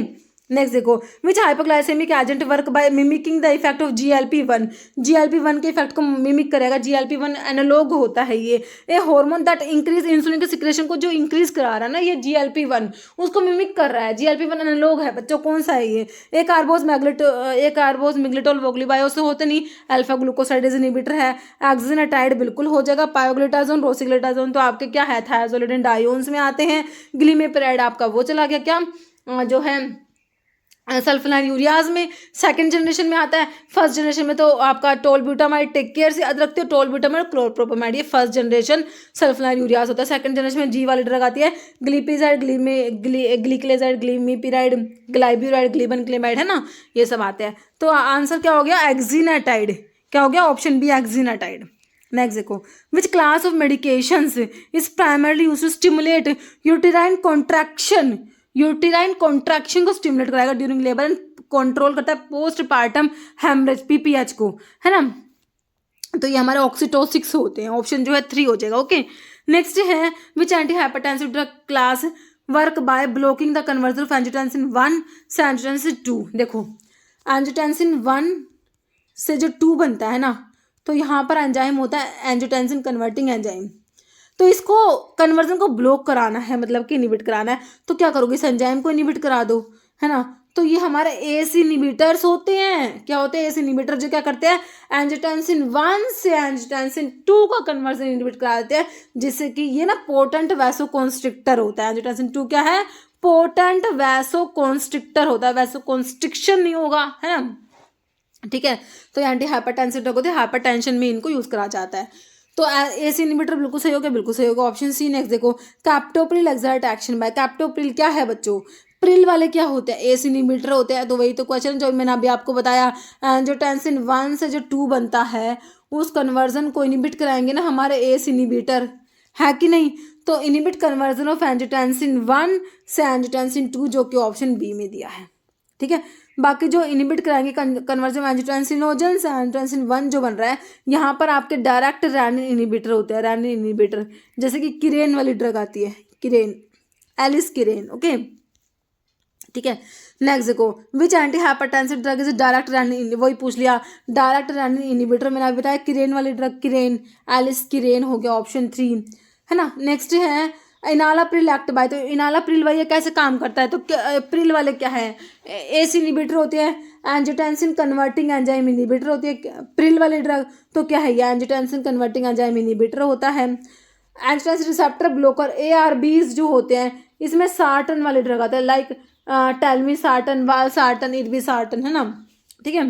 Speaker 1: नेक्स्ट देखो, which hypoglycaemic agent work by mimicking the effect of GLP-1, GLP-1 के इफेक्ट को मिमिक करेगा। GLP-1 एनालॉग होता है ये हार्मोन दैट इंक्रीज इंसुलिन के सिक्रेशन को जो इंक्रीज करा रहा है ना, ये GLP-1 उसको मिमिक कर रहा है। GLP-1 एनालॉग है बच्चों, कौन सा है ये? एक कार्बोज मैग्नेटोल वोग्लीबायो से होते नहीं, अल्फा ग्लूकोसाइडेज इनहिबिटर है, एक्सिनाटाइड बिल्कुल हो जाएगा, पायोग्लिटाजोन, रोसिग्लिटाजोन तो आपके क्या है, थायाजोलिडिन डायोन्स में आते हैं। ग्लीमेपेराइड आपका वो चला गया क्या, जो है सल्फोनाइल यूरियाज में सेकंड जनरेशन में आता है। फर्स्ट जनरेशन में तो आपका टोलब्यूटामाइड, टेक केयर से याद रखते हो, टोलब्यूटामाइड, क्लोरप्रोपामाइड, ये फर्स्ट जनरेशन सल्फोनाइल यूरियाज होता है। सेकंड जनरेशन में जी वाली ड्रग आती है, ग्लिपिजाइड, ग्लिकलेजाइड, ग्लीमीपिराइड, ग्लाइब्यूराइड, ग्लिबनक्लेमाइड, है ना, ये सब आते हैं। तो आंसर क्या हो गया, एक्जिनाटाइड। क्या हो गया, ऑप्शन बी एक्जिनाटाइड। नेक्स्ट देखो, which class of medications is primarily used to stimulate uterine contraction, uterine contraction को स्टिमुलेट कराएगा ड्यूरिंग लेबर एंड कंट्रोल करता है पोस्ट पार्टम हेमरेज, PPH को, है ना। तो ये हमारे ऑक्सीटोसिक्स होते हैं, ऑप्शन जो है 3 हो जाएगा। ओके, नेक्स्ट है which anti hypertensive drug class work by blocking the conversion of angiotensin 1 से एंजियोटेंसिन 2। देखो एंजियोटेंसिन 1 से जो 2 बनता है ना, तो यहाँ पर एंजाइम होता है एंजियोटेंसिन कन्वर्टिंग एंजाइम, तो इसको कन्वर्जन को ब्लॉक कराना है, मतलब कि इनिबिट कराना है। तो क्या करोगे, इस एंजाइम को इनिबिट करा दो, है ना। तो ये हमारे एस इनिबिटर्स होते हैं। क्या होते हैं, एस इनिबिटर, जो क्या करते हैं एंजियोटेंसिन 1 से एंजियोटेंसिन 2 का कन्वर्जन इनिबिट करा देते हैं, जिससे कि ये ना पोटेंट वैसोकॉन्स्ट्रिक्टर होता है। एंजियोटेंसिन 2 क्या है, पोटेंट वैसोकॉन्स्ट्रिक्टर होता है, वैसोकॉन्स्ट्रिक्शन नहीं होगा, है ना। ठीक है, तो एंटी हाइपरटेंसिव ड्रग होते हैं, हाइपरटेंशन में इनको यूज करा जाता है। तो एस इनिबिटर बिल्कुल सही हो गया, बिल्कुल सही होगा, ऑप्शन सी। नेक्स्ट देखो, captopril exert action by, captopril क्या है बच्चों, प्रिल वाले क्या होते हैं, एस इनिबिटर होते हैं। तो वही तो क्वेश्चन जो मैंने अभी आपको बताया, एंजियोटेंसिन 1 से जो 2 बनता है उस कन्वर्जन को इनिबिट कराएंगे ना हमारे एस इनिबिटर, है कि नहीं। तो इनिबिट कन्वर्जन ऑफ एंजियोटेंसिन 1 से एंजियोटेंसिन 2, जो कि ऑप्शन बी में दिया है। ठीक है, बाकी जो इनिबिट कराएंगे कन्वर्जन एंजियोटेंसिनोजन से एंजियोटेंसिन 1 जो बन रहा है, यहाँ पर आपके डायरेक्ट रैनिन इनिबिटर होते हैं, रैनिन इनिबिटर, जैसे कि किरेन वाली ड्रग आती है, किरेन, एलिस किरेन। ओके, ठीक है, नेक्स्ट देखो, which anti hypertensive drug is direct renin, वही पूछ लिया, डायरेक्ट रैनिन इनिबिटर मैंने अभी बताया, किरेन वाली ड्रग किरेन, एलिस किरेन हो गया, ऑप्शन 3, है ना। नेक्स्ट है इनालाप्रिल एक्ट बाय, तो इनालाप्रिल भाई ये कैसे काम करता है, तो प्रिल वाले क्या है, एस इनिबिटर होते हैं, एंजियोटेंसिन कन्वर्टिंग एंजाइम इनिबिटर होती है प्रिल वाले ड्रग, तो क्या है ये एंजियोटेंसिन कन्वर्टिंग एंजाइम इनिबिटर होता है। एंजियोटेंसिन रिसेप्टर ब्लॉकर ARBs जो होते हैं, इसमें सार्टन वाले ड्रग आते हैं, लाइक टेल्मिसार्टन, वालसार्टन, इर्बिसार्टन, है ना। ठीक है,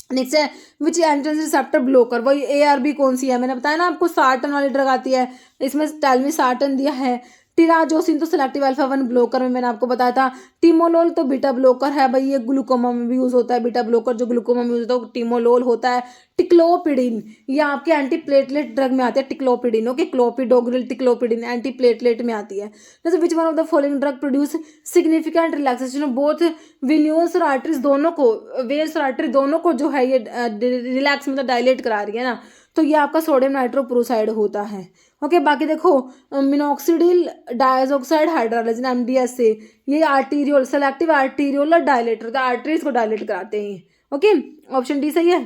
Speaker 1: नेक्स्ट है विच एंजियोटेंसिन रिसेप्टर ब्लॉकर, वही ARB कौन सी है, मैंने बताया ना आपको, सार्टन वाली ड्रग आती है, इसमें टेल्मिसार्टन दिया है। टिराजोसिन तो सिलेक्टिव अल्फा 1 ब्लॉकर में मैंने आपको बताया था। टिमोलोल तो बीटा ब्लॉकर है भाई, ये ग्लूकोमा में भी यूज होता है, बीटा ब्लॉकर जो ग्लूकोमा में यूज होता है टिमोलोल होता है। टिक्लोपिडिन, ये आपके एंटी प्लेटलेट ड्रग में आती है, ticlopidine. Okay, clopidogrel ticlopidine anti platelet में आती है। जैसे विच one of the following drug produce significant relaxation of both venules और आर्टरीज, दोनों को, वेन्स और आर्टरी दोनों को जो है ये रिलैक्स मतलब डायलेट करा रही है ना, तो ये आपका सोडियम नाइट्रोप्रोसाइड होता है। ओके, बाकी देखो मिनॉक्सिडिल डायजॉक्साइड हाइड्रोलाइजिन MDS से, ये आर्टीरियोल सेलेक्टिव आर्टीरियोलर डायलेटर, तो आर्टरीज को डायलेट कराते हैं। ओके, ऑप्शन डी सही है।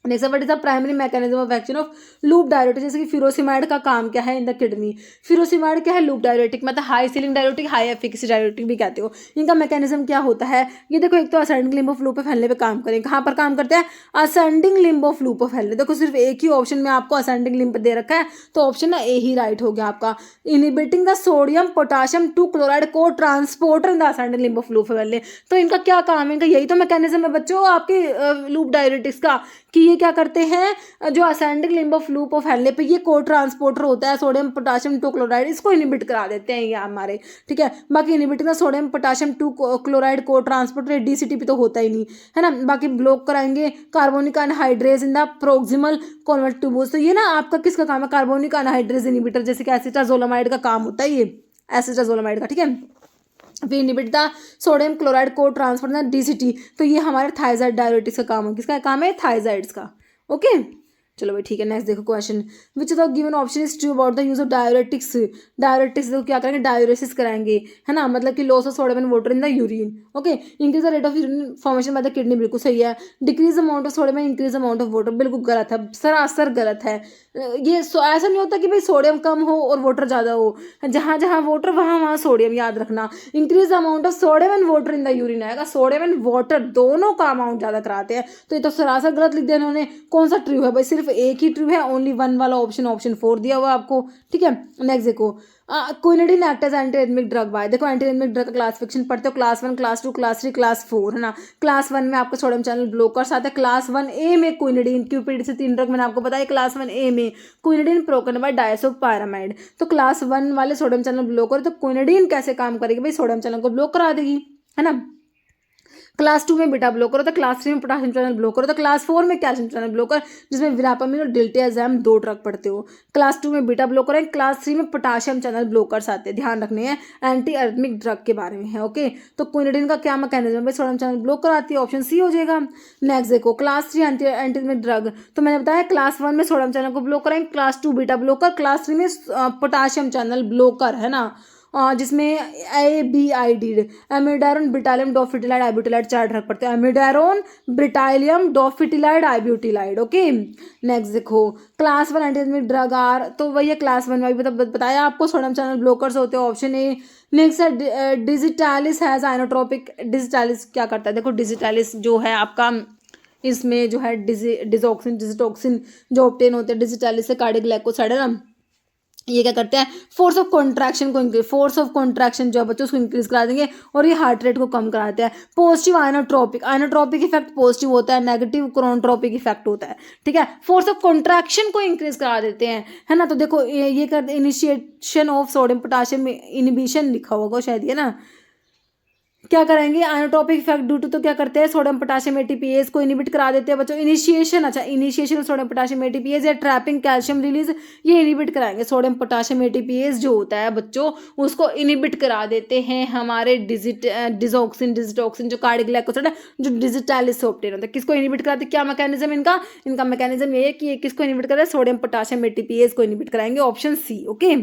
Speaker 1: Next, what is the primary mechanism of action of loop diuretic, जैसे कि फिरोसिमाइड का काम क्या है इन द किडनी, फिरोसिमाइड क्या है, लूप डायरेटिक, मतलब high ceiling diuretic, high efficacy diuretic भी कहते हो। इनका मैकेनिज्म क्या होता है, ये देखो, एक तो असेंडिंग लिम्ब ऑफ लूप पे फैलने पे काम करें, कहाँ पर काम करते हैं, असेंडिंग लिम्ब ऑफ लूप पे फैलने। देखो सिर्फ एक ही ऑप्शन में आपको असेंडिंग लिम्ब दे रखा है, तो ऑप्शन ना ए ही राइट हो गया आपका। Inhibiting the sodium potassium 2 chloride co transporter in the ascending limb of loop पे फैलने, तो इनका क्या काम है, इनका यही तो मैकेनिज्म है बच्चों आपके लूप डायरेटिक्स का, कि ये क्या करते हैं, जो ascending limb of loop of Henle पे ये को ट्रांसपोर्टर होता है सोडियम पोटाशियम 2 क्लोराइड, इसको इनिबिट करा देते हैं ये हमारे, ठीक है। बाकी इनिबिटिंग का sodium potassium 2 chloride co transporter DCTP तो होता ही नहीं है ना। बाकी ब्लॉक कराएंगे carbonic anhydrase in the proximal convert tubules. तो ये ना आपका किसका काम है, कार्बोनिक अनहाइड्रेज इनिबिटर, जैसे कि एसिटाजोलामाइड का काम होता है ये, एसिटाजोलामाइड का, ठीक है। फिर इनिबिट द सोडियम क्लोराइड को ट्रांसफर DCT, तो ये हमारे थायजाइड डायरेटिक्स का काम है। किसका काम है, थायजाइड्स का। ओके चलो भाई ठीक है। नेक्स्ट देखो question, which the given option is true about the use of diuretics. Diuretics तो क्या करेंगे, डायूरेसिस कराएंगे, है ना, मतलब कि loss of sodium and water in the urine. Okay increase the rate of urine formation by the kidney, बिल्कुल सही है। Decrease amount of sodium and increase amount of water, बिल्कुल गलत है, सरासर गलत है। ये ऐसा नहीं होता कि भाई सोडियम कम हो और वाटर ज़्यादा हो, जहाँ जहाँ वाटर वहाँ सोडियम, याद रखना। Increase amount of sodium and water in the urine आएगा, सोडियम एंड वाटर दोनों का अमाउंट ज़्यादा कराते हैं, तो ये तो सरासर गलत लिख दिया इन्होंने। कौन सा ट्रू है भाई, सिर्फ एक ही ट्रू है, ओनली 1 वाला ऑप्शन 4 दिया हुआ आपको, ठीक है। नेक्स्ट देखो, quinidine act as antiarrhythmic drug by, देखो एंटीएरिथमिक ड्रग का क्लासिफिकेशन पढ़ते हो, क्लास 1, क्लास 2, क्लास 3, क्लास 4, है ना। क्लास 1 में आपको सोडियम चैनल ब्लॉकर्स आते हैं। क्लास 1A में क्विनिडीन, क्यूपिड से 3 ड्रग मैंने आपको बताया। क्लास 1A में क्विनिडीन, प्रोकेनामाइड, डायसोपायरामाइड। तो क्लास 1 वाले सोडियम चैनल ब्लॉकर, तो क्विनिडीन कैसे काम करेगी भाई, सोडियम चैनल को ब्लॉक करा देगी, है ना। क्लास 2 में बीटा ब्लॉकर होता है, क्लास 3 में पोटाशियम चैनल ब्लॉकर होता है, क्लास 4 में कैल्शियम चैनल ब्लॉकर, जिसमें विरापामिन और डिल्टियाजैम 2 ड्रग पढ़ते हो। क्लास 2 में बीटा ब्लॉकर है, क्लास 3 में पोटाशियम चैनल ब्लॉकर्स आते हैं, ध्यान रखने हैं, एंटी अरिथमिक ड्रग के बारे में है। ओके तो क्विनिडीन का क्या मैकेनिज्म है, सोडियम चैनल ब्लॉकर आती है, ऑप्शन सी हो जाएगा। नेक्स्ट देखो, क्लास 3 एंटी अरिथमिक ड्रग, तो मैंने बताया क्लास 1 में सोडियम चैनल को ब्लॉक करेंगे, क्लास 2 बीटा ब्लॉकर, क्लास 3 में पोटाशियम चैनल ब्लॉकर, है ना, जिसमें ABID, एमिडारोन, ब्रिटालियम, डोफिटिलाइड, आइब्यूटिलाइड 4 ड्रग पड़ते हैं, एमिडारोन, ब्रिटालियम, डोफिटिलाइड, आइब्यूटिलाइड। ओके नेक्स्ट देखो, क्लास 1 एंटीएरिथमिक ड्रग आर, तो वही है क्लास 1 में बताया आपको, सोडियम चैनल ब्लॉकर्स होते हैं, ऑप्शन ए। नेक्स्ट है डिजिटालिस हैज आइनोट्रोपिक, डिजिटालिस क्या करता है, देखो डिजिटालिस जो है आपका, इसमें जो है डिजिटॉक्सिन जो ऑब्टेन होते हैं डिजिटालिस से, कार्डियोग्लाइकोसाइड, है ना, ये क्या करते हैं, फोर्स ऑफ कॉन्ट्रैक्शन जो है बच्चों उसको इंक्रीज करा देंगे, और ये हार्ट रेट को कम कराते हैं। पॉजिटिव आइनोट्रोपिक इफेक्ट पॉजिटिव होता है, नेगेटिव क्रोनोट्रोपिक इफेक्ट होता है, ठीक है। फोर्स ऑफ कॉन्ट्रैक्शन को इंक्रीज करा देते हैं, है ना। तो देखो ये करते, initiation of sodium potassium inhibition लिखा होगा शायद, ये ना, क्या करेंगे, आइनोट्रोपिक इफेक्ट ड्यू टू, तो क्या करते हैं, सोडियम पोटाशियम ATPase को इनिबिट करा देते हैं बच्चों। इनिशिएशन, अच्छा इनिशिएशन सोडियम पोटाशियम ATPase या ट्रैपिंग कैल्शियम रिलीज, ये इनिबिट कराएंगे। सोडियम पोटाशियम ATPase जो होता है बच्चों, उसको इनिबिट करा देते हैं हमारे डिजोक्सिन जो कार्डियोग्लाइकोसाइड है, जो डिजिटालिस से ऑब्टेन होता है। किसको इनिबिट कराते हैं, क्या मैकेनिज्म इनका मैकेनिज्म ये है कि ये किसको इनिबिट करा है, सोडियम पोटाशियम ATPase को इनिबिट कराएंगे, ऑप्शन सी। ओके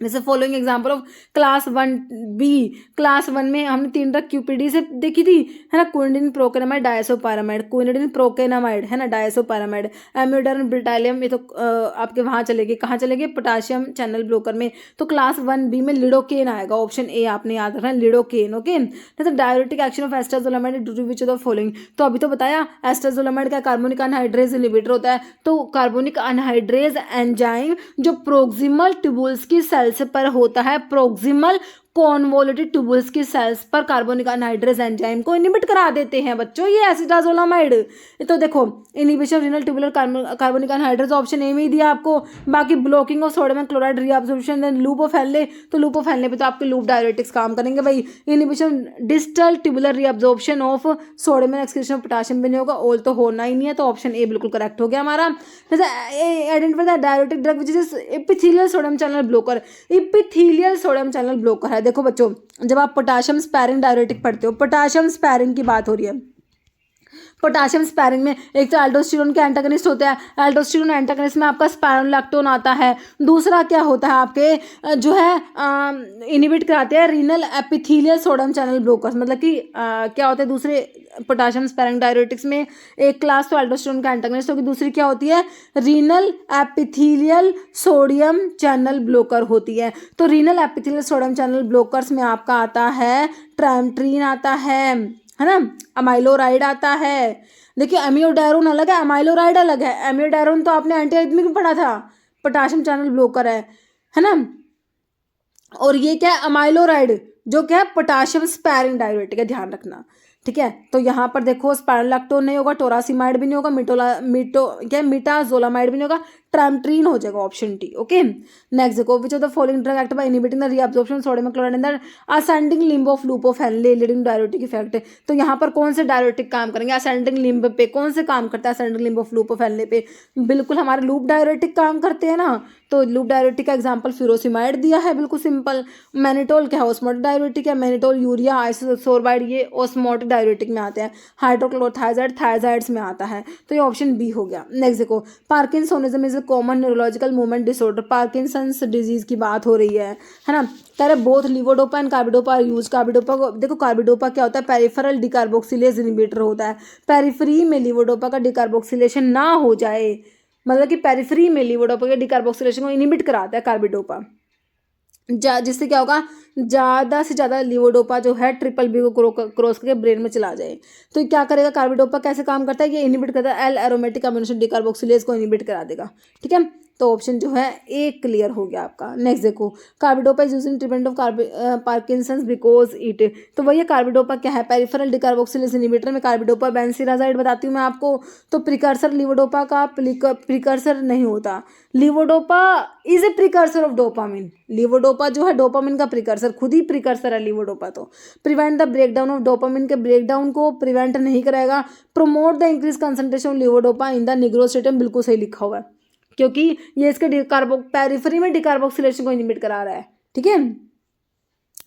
Speaker 1: जैसे following example of class 1B, class 1 में हमने 3 ड्रग QPD से देखी थी, है ना, क्विनिडीन, प्रोकेनामाइड, डायसोपायरामाइड, क्विनिडीन, प्रोकेनामाइड, है ना, डायसोपायरामाइड, एमिडारोन, ब्रिटालियम, ये तो आपके वहाँ चलेगी, कहाँ चलेगी, पोटाशियम चैनल ब्लॉकर में। तो क्लास 1B में लिडोकेन आएगा, ऑप्शन ए आपने याद रखना, लिडोकेन। ओके जैसे diuretic action of acetazolamide due to which of the following, तो अभी तो बताया एस्ट्राजोलामाइड का कार्बोनिक अनहाइड्रेज इनहिबिटर होता है, तो कार्बोनिक अनहाइड्रेज एंजाइम जो प्रोक्सिमल ट्यूबुल्स की सेल्स पर होता है, प्रोक्सिमल कॉन्वोल्यूटेड ट्यूबुल्स की सेल्स पर कार्बोनिक अनहाइड्रेज एंजाइम को इनिबिट करा देते हैं बच्चों, ये एसिटाजोलामाइड। तो देखो inhibition of renal tubular carbonic anhydrase option A में ही दिया आपको। बाकी blocking of sodium chloride reabsorption, then loop of Henle, तो लूप ऑफ हेनले पे तो आपके लूप डायरेटिक्स काम करेंगे भाई। Inhibition distal tubular reabsorption of sodium and excretion of potassium भी नहीं होगा, ऑल तो होना ही नहीं है, तो ऑप्शन ए बिल्कुल करेक्ट हो गया हमारा। जैसे identify the diuretic drug which is epithelial sodium channel blocker, epithelial sodium channel blocker है। देखो बच्चों जब आप पोटाशियम स्पैरिंग डायरेटिक पढ़ते हो, पोटाशियम स्पैरिंग की बात हो रही है, पोटाशियम स्पैरिंग में एक तो एल्डोस्टेरोन के एंटागनिस्ट होते हैं, एल्डोस्टेरोन एंटागनिस्ट में आपका स्पाइरोलैक्टोन आता है। दूसरा क्या होता है आपके जो है इनिबिट कराते हैं renal epithelial sodium channel blockers, मतलब कि क्या होते हैं दूसरे पोटाशियम स्पैरिंग डायरेटिक्स में, एक क्लास तो एल्डोस्टेरोन का एंटागनिस्ट होगी, दूसरी क्या होती है renal epithelial sodium channel blocker होती है। तो renal epithelial sodium channel blockers में आपका आता है ट्राइमेट्रिन आता है ना, अमाइलोराइड आता है। देखिए एमियोडायरोन अलग है, अमाइलोराइड अलग है। एमियोडायरोन तो आपने एंटीआरिथमिक में पढ़ा था, पोटाशियम चैनल ब्लॉकर है ना, और ये क्या है अमाइलोराइड जो क्या है पोटाशियम स्पैरिंग डायरेटिक है, ध्यान रखना, ठीक है। तो यहाँ पर देखो स्पाइरोलैक्टोन नहीं होगा, टोरासिमाइड भी नहीं होगा, मिटाजोलामाइड भी नहीं होगा, ट्रामट्रीन हो जाएगा ऑप्शन टी। ओके, नेक्स्ट देखो, विच of the following drug act by inhibiting the reabsorption sodium chloride in the ascending limb of loop of Henley leading diuretic effect. तो यहाँ पर कौन से डायरेटिक काम करेंगे असेंडिंग लिम्ब पे? कौन से काम करता है ascending limb of loop of Henle पे? बिल्कुल हमारे लूप डायरेटिक काम करते हैं ना। तो लूप डायरेटिक का एग्जांपल फ्यूरोसिमाइड दिया है, बिल्कुल सिंपल। मैनिटोल क्या है? ऑस्मोटिक डायरेटिक है। मैनिटोल यूरिया आइसोसोर्बाइड ये ऑस्मोटिक डायरेटिक में आते हैं। हाइड्रोक्लोरोथायजाइड थायजाइड्स में आता है। तो ये ऑप्शन बी हो गया। नेक्स्ट देखो, parkinsonism is a common neurological movement disorder. Parkinson's disease की बात हो रही है ना। कह रहे both levodopa and carbidopa are use. Carbidopa को देखो, कार्बिडोपा क्या होता है? पेरिफेरल डिकार्बोक्सिलेज इनहिबिटर होता है। पेरिफेरी में लीवोडोपा का डिकार्बोक्सिलेशन ना हो जाए, मतलब कि पेरिफेरी में लीवोडोपा के डिकार्बोक्सिलेशन को इनहिबिट कराता है कार्बिडोपा, जिससे क्या होगा, ज़्यादा से ज़्यादा लीवोडोपा जो है ट्रिपल बी को क्रॉस करके ब्रेन में चला जाए। तो क्या करेगा? कार्बिडोपा कैसे काम करता है? ये इनहिबिट करता है एल एरोमेटिक अमीनो एसिड डिकार्बोक्सिलेज को इनहिबिट करा देगा। ठीक है, तो ऑप्शन जो है ए क्लियर हो गया आपका। नेक्स्ट देखो, carbidopa is used in treatment of Parkinson's because it. तो वही कार्बिडोपा क्या है? पेरिफेरल डिकार्बोक्सिलेज इनहिबिटर में कार्बिडोपा बेंसिराजाइड बताती हूँ मैं आपको। तो प्रिकर्सर लीवोडोपा का प्रिकर्सर नहीं होता। Levodopa is a precursor of dopamine. Levodopa जो है डोपामिन का प्रिकर्सर, खुद ही प्रिकर्सर है लीवोडोपा। तो prevent the breakdown of dopamine के ब्रेकडाउन को प्रिवेंट नहीं करेगा। Promote the increase concentration of levodopa in the nigrostriatum, बिल्कुल सही लिखा हुआ है, क्योंकि ये इसके पेरिफेरी में डिकार्बोक्सिलेशन को इनहिबिट करा रहा है। ठीक है,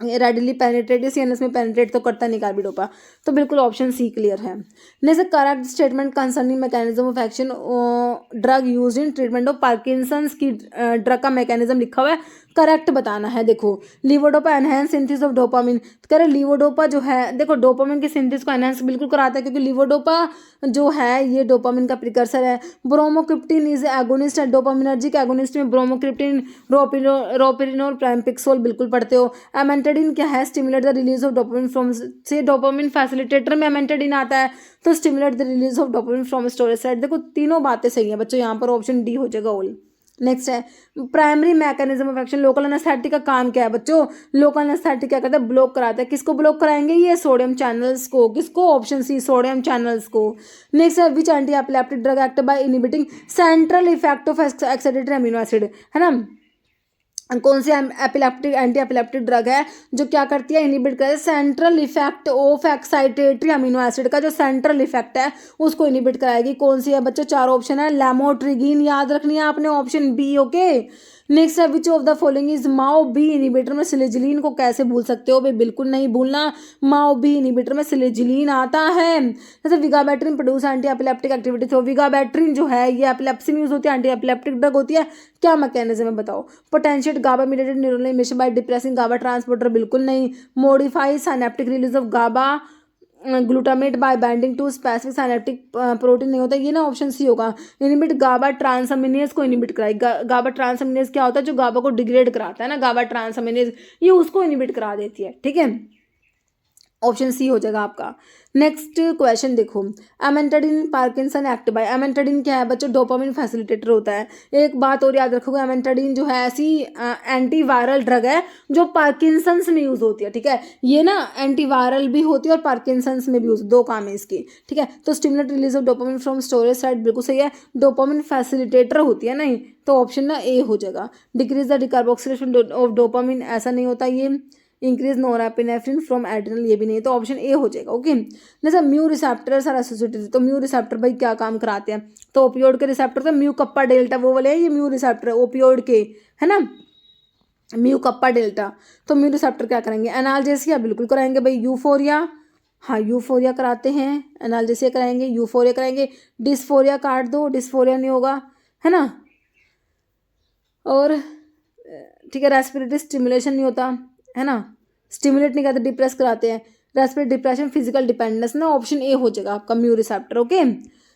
Speaker 1: रेडिली पेनिट्रेट, सीएनएस में पेनिट्रेट तो करता नहीं कार्बिडोपा। तो बिल्कुल ऑप्शन सी क्लियर है। Next, correct statement concerning mechanism of action drug used in treatment of Parkinson's की ड्रग का मैकेनिज्म लिखा हुआ है, करेक्ट बताना है। देखो, levodopa enhance synthesis of dopamine. कह रहे लीवोडोपा जो है, देखो डोपामिन की सिंथेसिस को एनहेंस बिल्कुल कराता है, क्योंकि लीवोडोपा जो है ये डोपामिन का प्रिकर्सर है। Bromocriptine is agonist and dopaminergic agonist में ब्रोमोक्रिप्टिन, रोपिरिनोल, प्राइमपिक्सोल बिल्कुल पढ़ते हो। एमेंटेडिन क्या है? Stimulate the release of dopamine from, से डोपामिन फैसिलिटेटर में एमेंटेडिन आता है, तो stimulate the release of dopamine from storage site. देखो तीनों बातें सही हैं बच्चों, यहाँ पर ऑप्शन डी हो जाएगा ऑल। नेक्स्ट है primary mechanism of action. Local anaesthetic का काम क्या है बच्चों? लोकल एनेस्थेटिक क्या करता है? ब्लॉक कराता है। किसको ब्लॉक कराएंगे? ये सोडियम चैनल्स को। किसको? ऑप्शन सी, सोडियम चैनल्स को। नेक्स्ट है which anti epileptic drug act by inhibiting central effect of excitatory amino acid, है ना। कौन सी एपिलेप्टिक एंटी एपिलेप्टिक ड्रग है जो क्या करती है? इनहिबिट करती है central effect of excitatory amino acid का जो सेंट्रल इफेक्ट है उसको इनहिबिट कराएगी। कौन सी है बच्चों? चार ऑप्शन है। लैमोट्रिगिन याद रखनी है आपने, ऑप्शन बी। ओके, नेक्स्ट है which of the following is MAO B inhibitor में सिलेजिलिन को कैसे भूल सकते हो भाई? बिल्कुल नहीं भूलना, माओ बी इनहिबिटर में सिलेजिलिन आता है। जैसे विगाबैट्रिन प्रोड्यूस एंटी एपिलेप्टिक एक्टिविटी। तो विगाबैट्रिन जो है ये एपिलेप्सी में यूज होती है, एंटी एपिलेप्टिक ड्रग होती है। क्या मैकेनिज्म है बताओ? Potentiate GABA mediated neural emission by depressing GABA transporter, बिल्कुल नहीं। Modify synaptic release of GABA glutamate by binding to specific synaptic protein, नहीं होता ये ना, ऑप्शन सी होगा। इनहिबिट गाबा ट्रांसअमीनेज को इनहिबिट कराएगा। गाबा ट्रांसअमीनेज क्या होता है? जो गाबा को डिग्रेड कराता है ना, गाबा ट्रांसअमीनेज, ये उसको इनहिबिट करा देती है। ठीक है, ऑप्शन सी हो जाएगा आपका। नेक्स्ट क्वेश्चन देखो, एमेंटाडिन पार्किंसन एक्ट बाय। एमेंटाडिन क्या है बच्चों? डोपामिन फैसिलिटेटर होता है। एक बात और याद रखोगे, एमेंटाडिन जो है ऐसी एंटीवायरल ड्रग है जो पार्किंसंस में यूज होती है। ठीक है, ये ना एंटीवायरल भी होती है और पार्किंसंस में भी यूज, दो काम है इसके। ठीक है, तो stimulate release of dopamine from storage site, बिल्कुल सही है। डोपामिन फैसिलिटेटर होती है नहीं, तो ऑप्शन ना ए हो जाएगा। Decrease the decarboxylation of dopamine, ऐसा नहीं होता ये। इंक्रीज नोरापेनेफ्रिन फ्रॉम एड्रिनल, ये भी नहीं, तो ऑप्शन ए हो जाएगा। ओके, जैसे म्यू रिसेप्टर्स आर एसोसिएटेड, तो म्यू रिसेप्टर भाई क्या काम कराते हैं? तो ओपियोइड के रिसेप्टर, तो म्यू कप्पा डेल्टा वो वाले हैं, ये म्यू रिसेप्टर ओपियोइड के, है ना, म्यू कप्पा डेल्टा। तो म्यू रिसेप्टर क्या करेंगे? एनाल्जेसिया बिल्कुल कराएंगे भाई। यूफोरिया, हाँ यूफोरिया कराते हैं, एनाल्जेसिया कराएंगे, यूफोरिया कराएंगे। डिस्फोरिया काट दो, डिस्फोरिया नहीं होगा, है ना। और ठीक है, रेस्पिरेटरी स्टिमुलेशन नहीं होता, है ना, स्टिमुलेट नहीं करते, डिप्रेस कराते हैं। रेस्पिरेटरी डिप्रेशन, फिजिकल डिपेंडेंस ना, ऑप्शन ए हो जाएगा आपका mu receptor. Okay,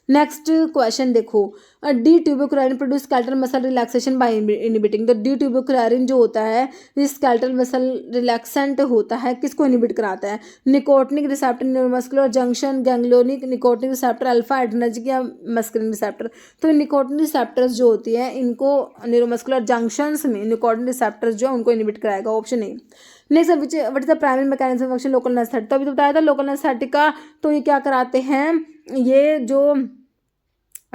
Speaker 1: next question देखो, D tubocurarine produce skeletal muscle relaxation by inhibiting. तो डी ट्यूबोक्लारिन जो होता है ये स्केलेटल मसल रिलैक्सेंट होता है, किसको इनिबिट कराता है? Nicotinic receptor, neuromuscular junction, ganglionic nicotinic receptor, alpha adrenergic या मस्कुलिन रिसेप्टर। तो निकोटिनिक रिसेप्टर्स जो होती है इनको न्यूरोमस्कुलर जंक्शंस में निकोटिनिक रिसेप्टर्स जो है उनको इनिबिट कराएगा, option A. Next what is the primary mechanism of action local anaesthetic. तो अभी तो बताया था लोकल एनेस्थेटिक का, तो ये क्या कराते हैं, ये जो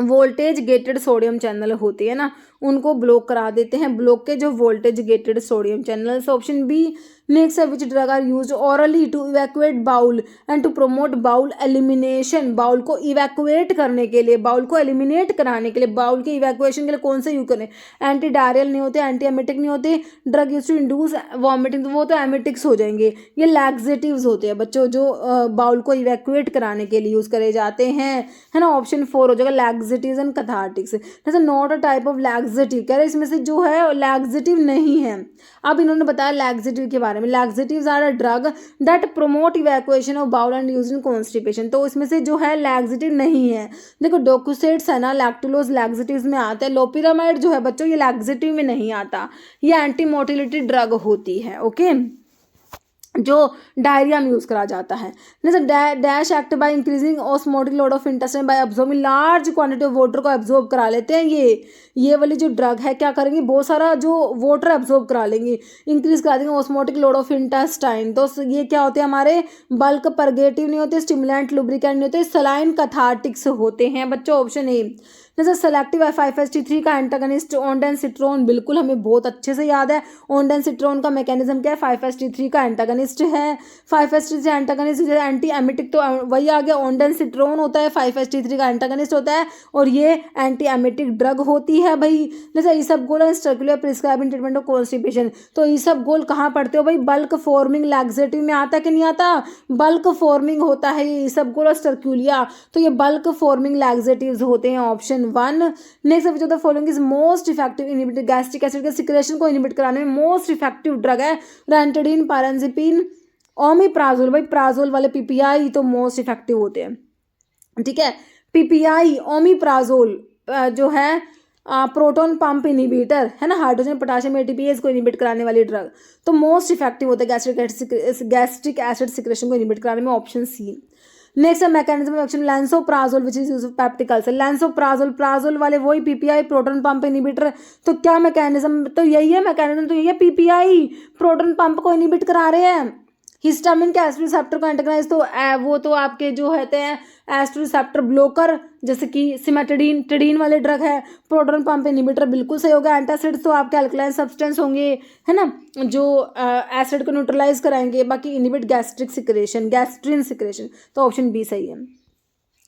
Speaker 1: वोल्टेज गेटेड सोडियम चैनल होती है ना उनको ब्लॉक करा देते हैं, blockage of voltage gated sodium channels, option B. Next which drug are use orally to evacuate bowel and to promote bowel elimination. Bowel को इवैक्यूएट करने के लिए, बाउल को एलिमिनेट कराने के लिए, बाउल के इवैक्यूएशन के लिए कौन से यूज करें? एंटी डायरियल नहीं होते, एंटी एमिटिक नहीं होते, drug use to induce vomiting, तो वो तो एमिटिक्स हो जाएंगे। ये लैक्सेटिव्स होते हैं बच्चों जो बाउल को इवैक्यूएट कराने के लिए यूज करे जाते हैं, है ना, ऑप्शन 4 हो जाएगा लैक्सेटिव्स एंड कैथार्टिक्स। जैसे not a type of laxative, कह रहे इसमें से जो है लैक्सेटिव नहीं है। अब इन्होंने बताया लैक्सेटिव के बारे में, laxatives are a drug that promote evacuation of bowel and use in constipation. तो इसमें से जो है लैक्सेटिव नहीं है। देखो डोक्यूसेट्स है ना, लैक्टुलोज लैक्सेटिव्स में आता है, लोपिरामाइड जो है बच्चों ये लैक्सेटिव में नहीं आता, ये एंटी मोटिलिटी ड्रग होती है, ओके, जो डायरिया में यूज करा जाता है। Dash act by increasing osmotic load of intestine bye absorbing large quantity of water को एब्जॉर्ब करा लेते हैं। ये वाली जो ड्रग है क्या करेंगी, बहुत सारा जो वाटर एब्जॉर्ब करा लेंगी, इंक्रीज करा देंगे ऑस्मोटिक लोड ऑफ इंटेस्टाइन। तो ये क्या होते हैं हमारे, बल्क परगेटिव नहीं होते, स्टिमुलेंट लुब्रिकेंट नहीं होते, सलाइन कैथार्टिक्स होते हैं बच्चों, ऑप्शन ए। जैसे सेलेक्टिव 5-HT3 का एंटागनिस्ट ऑनडेनसिट्रोन, बिल्कुल हमें बहुत अच्छे से याद है ऑनडेनसिट्रोन का मैकेनिज्म क्या है, 5-HT3 का एंटागनिस्ट है। 5-HT3 एंटागनिस्ट एंटी एमिटिक, तो वही आ गया, ऑनडेनसिट्रोन होता है, 5-HT3 का एंटागनिस्ट होता है और ये एंटी एमिटिक ड्रग होती है भाई। जैसे isabgol and sterculia prescribing treatment of constipation. तो इसबगोल कहाँ पढ़ते हो भाई, बल्क फॉर्मिंग लैक्सेटिव में आता है कि नहीं आता, बल्क फॉर्मिंग होता है ये इसबगोल और स्टर्कुलिया, तो ये बल्क फॉर्मिंग लैक्सेटिव्स होते हैं, option 1। Next which of the following is most effective inhibitor, gastric acid के सिक्रेशन को इनहिबिट कराने में मोस्ट इफेक्टिव ड्रग है रेंटेडिन, पायरेंजिपिन, ओमिप्राजोल। भाई प्राजोल वाले पीपीआई तो मोस्ट इफेक्टिव होते हैं, ठीक है, पीपीआई ओमिप्राजोल जो है प्रोटॉन पंप इनहिबिटर है ना, हाइड्रोजन पोटेशियम एटीपीएस को इनहिबिट कराने वाली ड्रग, तो मोस्ट इफेक्टिव होता है गैस्ट्रिक एसिड सिक्रेशन को इनहिबिट कराने में, ऑप्शन सी। नेक्स्ट है mechanism of action lansoprazole which is used for peptic ulcer. Lansoprazole, Prajol वाले वही पीपीआई प्रोटॉन पंप इनहिबिटर, तो क्या मैकेनिज्म, तो यही है मैकेनिज्म, तो यही है, पीपीआई प्रोटॉन पंप को इनहिबिट करा रहे हैं। हिस्टामिन के एस्ट्रो रिसेप्टर को एंटागनाइज, तो वो तो आपके जो होते हैं एस्ट्रो रिसेप्टर ब्लॉकर, जैसे कि सिमेटिडीन, टिडीन वाले ड्रग है। प्रोटॉन पंप इनहिबिटर बिल्कुल सही होगा। एंटासिड्स तो आपके अल्कलाइन सब्सटेंस होंगे, है ना, जो एसिड को न्यूट्रलाइज कराएंगे। बाकी inhibit gastric secretion, gastrin secretion, तो ऑप्शन बी सही है।